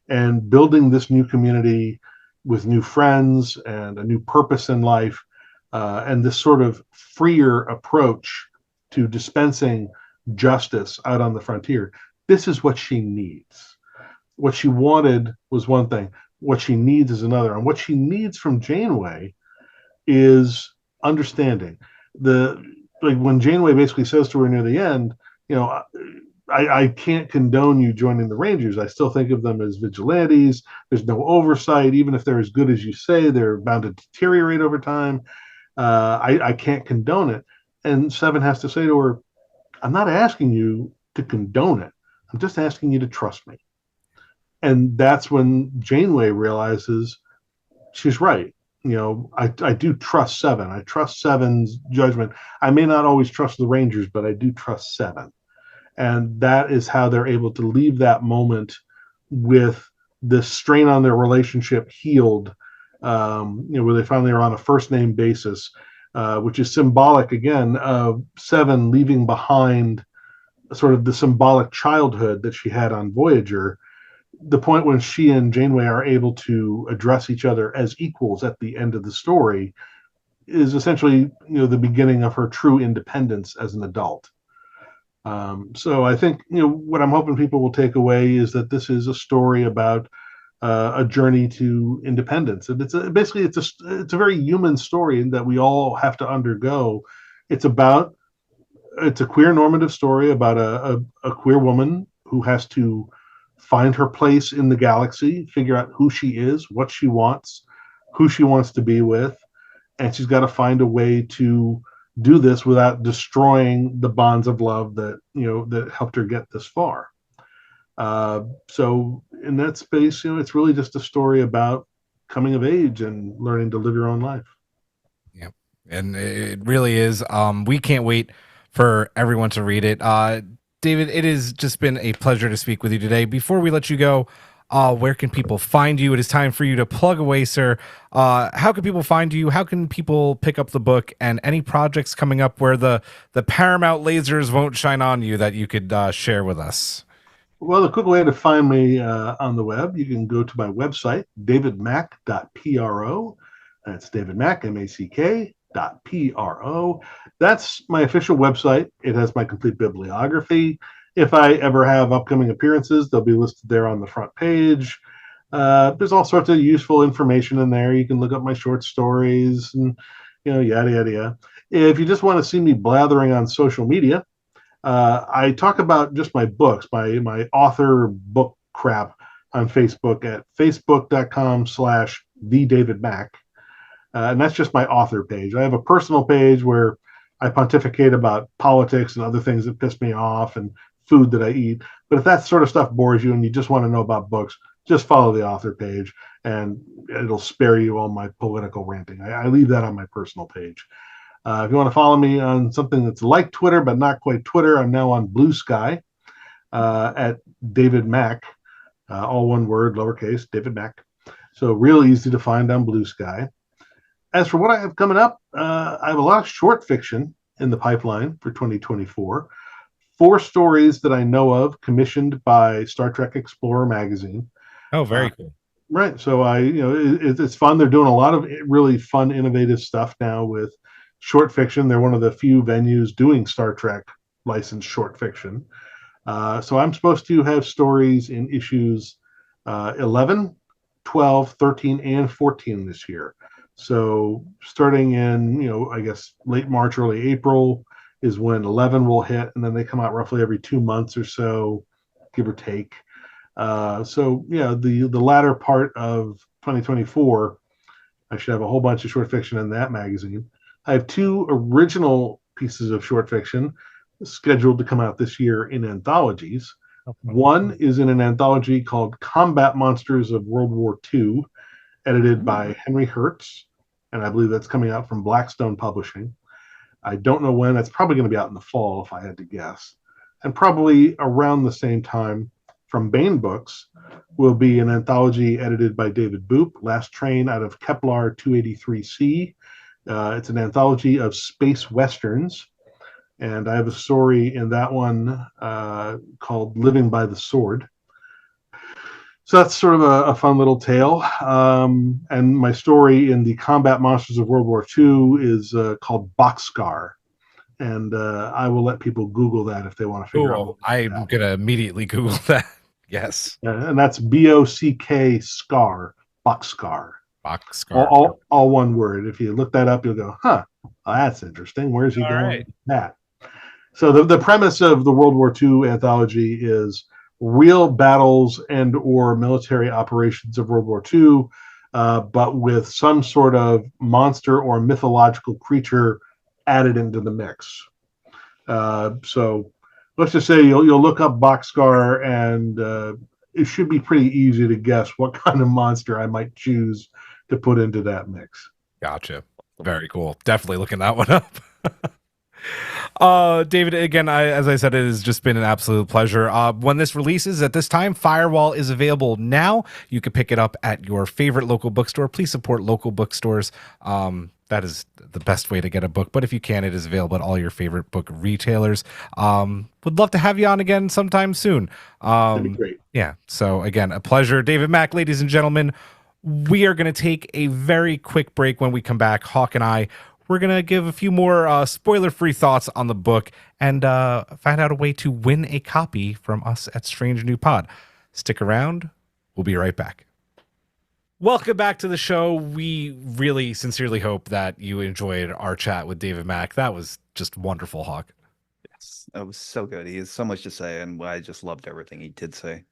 and building this new community with new friends and a new purpose in life, and this sort of freer approach to dispensing justice out on the frontier, this is what she needs. What she wanted was one thing. What she needs is another. And what she needs from Janeway is understanding. Like when Janeway basically says to her near the end, you know, I can't condone you joining the Rangers. I still think of them as vigilantes. There's no oversight. Even if they're as good as you say, they're bound to deteriorate over time. I can't condone it. And Seven has to say to her, I'm not asking you to condone it. I'm just asking you to trust me. And that's when Janeway realizes she's right. You know, I do trust Seven. I trust Seven's judgment. I may not always trust the Rangers, but I do trust Seven. And that is how they're able to leave that moment with this strain on their relationship healed, you know, where they finally are on a first name basis, which is symbolic, again, of Seven leaving behind sort of the symbolic childhood that she had on Voyager. The point when she and Janeway are able to address each other as equals at the end of the story is essentially, you know, the beginning of her true independence as an adult. So I think, you know, what I'm hoping people will take away is that this is a story about a journey to independence, and basically it's a very human story that we all have to undergo. It's a queer normative story about a queer woman who has to find her place in the galaxy, figure out who she is, what she wants, who she wants to be with, and she's got to find a way to do this without destroying the bonds of love that, you know, that helped her get this far. So in that space, you know, it's really just a story about coming of age and learning to live your own life.
Yeah, and it really is. We can't wait for everyone to read it. David, it has just been a pleasure to speak with you today. Before we let you go, where can people find you? It is time for you to plug away, sir. How can people find you? How can people pick up the book, and any projects coming up where the Paramount lasers won't shine on you that you could share with us?
Well, a quick way to find me on the web, you can go to my website, davidmack.pro. That's David Mack, MACK.PRO. That's my official website. It has my complete bibliography. If I ever have upcoming appearances, they'll be listed there on the front page. There's all sorts of useful information in there. You can look up my short stories and, you know, yada, yada, yada. If you just want to see me blathering on social media, I talk about just my books, my author book crap on Facebook at facebook.com/thedavidmack. And that's just my author page. I have a personal page where I pontificate about politics and other things that piss me off and food that I eat. But if that sort of stuff bores you and you just want to know about books, just follow the author page, and it'll spare you all my political ranting. I leave that on my personal page. If you want to follow me on something that's like Twitter but not quite Twitter, I'm now on Blue Sky at David Mack, all one word, lowercase, David Mack. So real easy to find on Blue Sky. As for what I have coming up, I have a lot of short fiction in the pipeline for 2024. 4 stories that I know of commissioned by Star Trek Explorer magazine.
Oh, very cool.
Right. So it's fun. They're doing a lot of really fun, innovative stuff now with short fiction. They're one of the few venues doing Star Trek licensed short fiction. So I'm supposed to have stories in issues 11, 12, 13, and 14 this year. So starting in, I guess late March, early April is when 11 will hit, and then they come out roughly every 2 months or so, give or take. The latter part of 2024, I should have a whole bunch of short fiction in that magazine. I have 2 original pieces of short fiction scheduled to come out this year in anthologies. Okay. One is in an anthology called Combat Monsters of World War II, edited by Henry Hertz, and I believe that's coming out from Blackstone Publishing. I don't know when. That's probably going to be out in the fall, if I had to guess. And probably around the same time, from Baen Books, will be an anthology edited by David Boop, Last Train out of Kepler 283C. It's an anthology of space westerns, and I have a story in that one called Living by the Sword. So that's sort of a fun little tale. And my story in the Combat Monsters of World War II is called Boxcar. And I will let people Google that if they want to figure out.
I'm going to immediately Google that. Yes.
And that's BOCK Scar, Boxcar.
Boxcar.
All one word. If you look that up, you'll go, well, that's interesting. Where's he going with that? So the premise of the World War II anthology is real battles and or military operations of World War II, but with some sort of monster or mythological creature added into the mix. So let's just say you'll look up Boxcar, and it should be pretty easy to guess what kind of monster I might choose to put into that mix.
Gotcha. Very cool. Definitely looking that one up. David, again, as I said, it has just been an absolute pleasure. When this releases at this time, Firewall is available now. You can pick it up at your favorite local bookstore. Please support local bookstores. That is the best way to get a book. But if you can, it is available at all your favorite book retailers. Would love to have you on again sometime soon.
That'd be great.
Yeah. So again, a pleasure. David Mack, ladies and gentlemen, we are going to take a very quick break. When we come back, Hawk and I, we're going to give a few more spoiler-free thoughts on the book and find out a way to win a copy from us at Strange New Pod. Stick around. We'll be right back. Welcome back to the show. We really sincerely hope that you enjoyed our chat with David Mack. That was just wonderful, Hawk.
Yes, that was so good. He has so much to say, and I just loved everything he did say.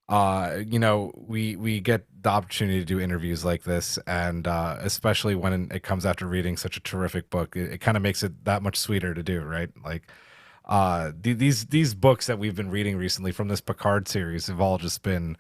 We get the opportunity to do interviews like this, and especially when it comes after reading such a terrific book, it kind of makes it that much sweeter to do, right? Like these books that we've been reading recently from this Picard series have all just been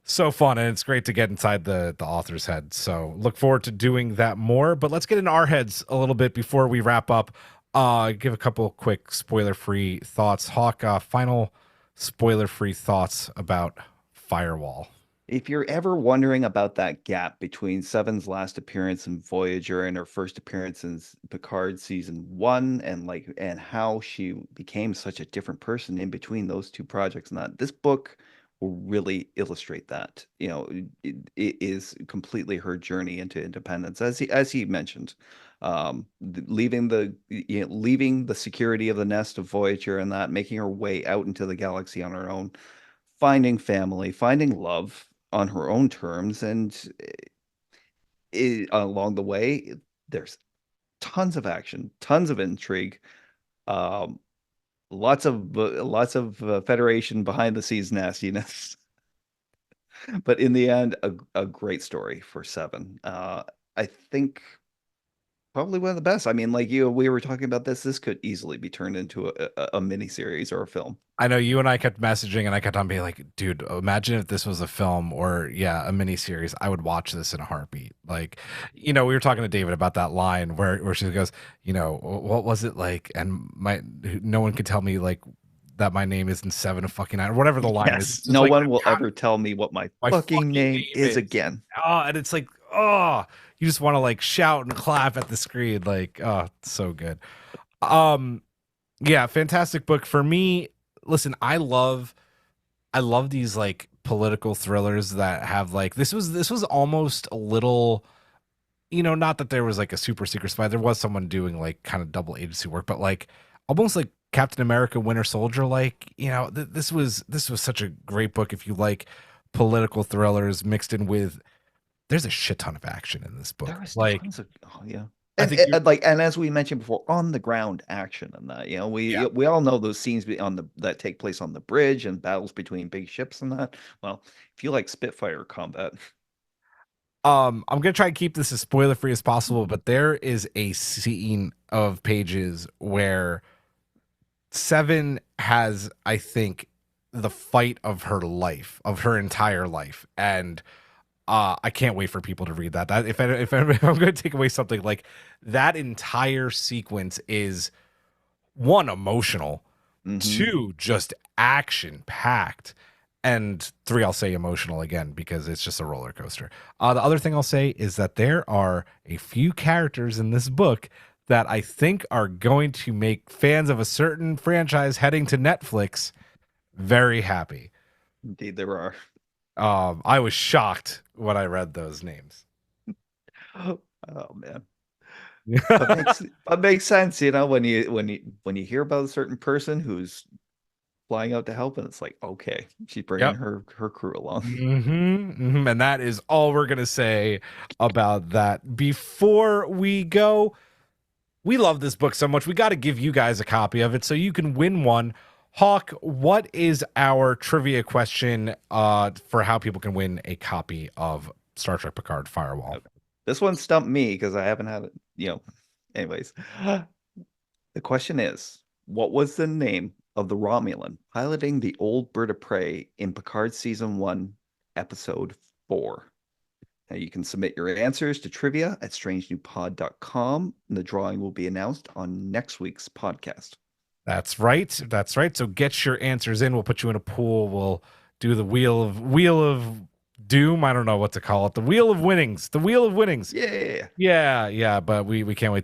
so fun, and it's great to get inside the author's head. So look forward to doing that more, but let's get in our heads a little bit before we wrap up. Give a couple quick spoiler-free thoughts. Hawk, final spoiler-free thoughts about Firewall.
If you're ever wondering about that gap between Seven's last appearance in Voyager and her first appearance in Picard season 1, and how she became such a different person in between those two projects, and that this book will really illustrate that. It is completely her journey into independence, as he mentioned, leaving the security of the nest of Voyager, and that making her way out into the galaxy on her own, finding family, finding love on her own terms, and along the way, there's tons of action, tons of intrigue, lots of Federation behind the scenes nastiness. But in the end, a great story for Seven. I think Probably one of the best. I mean, like we were talking about this. This could easily be turned into a mini series or a film.
I know you and I kept messaging, and I kept on being like, dude, imagine if this was a film or, a miniseries. I would watch this in a heartbeat. Like, we were talking to David about that line where she goes, what was it like? And no one could tell me, like, that my name isn't 7 of fucking 9, or whatever the line is.
Yes, no one will ever tell me what my fucking name is again.
Oh, and it's like, you just want to, like, shout and clap at the screen. Like, oh, it's so good. Yeah, fantastic book. For me, listen, I love these, like, political thrillers that have, like, this was almost a little, not that there was, like, a super secret spy. There was someone doing, like, kind of double agency work, but, like, almost like Captain America Winter Soldier. Like, this was such a great book. If you like political thrillers mixed in with, there's a shit ton of action in this book.
There's
like
tons of, yeah.
I think
And as we mentioned before, on the ground action and that, we all know those scenes that take place on the bridge and battles between big ships and that. Well, if you like Spitfire combat,
I'm gonna try and keep this as spoiler free as possible, but there is a scene of pages where Seven has, I think, the fight of her life, of her entire life, and I can't wait for people to read that. If I'm going to take away something, like, that entire sequence is, 1, emotional, 2, just action packed, and 3, I'll say emotional again because it's just a roller coaster. The other thing I'll say is that there are a few characters in this book that I think are going to make fans of a certain franchise heading to Netflix very happy.
Indeed, there are.
I was shocked when I read those names.
Oh man. That makes sense, when you hear about a certain person who's flying out to help, and it's like, okay, she's bringing her crew along.
And that is all we're gonna say about that. Before we go, we love this book so much, we got to give you guys a copy of it so you can win one. Hawk, what is our trivia question for how people can win a copy of Star Trek Picard Firewall?
Okay. This one stumped me because I haven't had it, Anyways, the question is, what was the name of the Romulan piloting the old bird of prey in Picard Season 1, Episode 4? Now you can submit your answers to trivia@strangenewpod.com, and the drawing will be announced on next week's podcast.
That's right. So get your answers in. We'll put you in a pool. We'll do the wheel of doom. I don't know what to call it. The wheel of winnings.
Yeah.
Yeah. But we can't wait to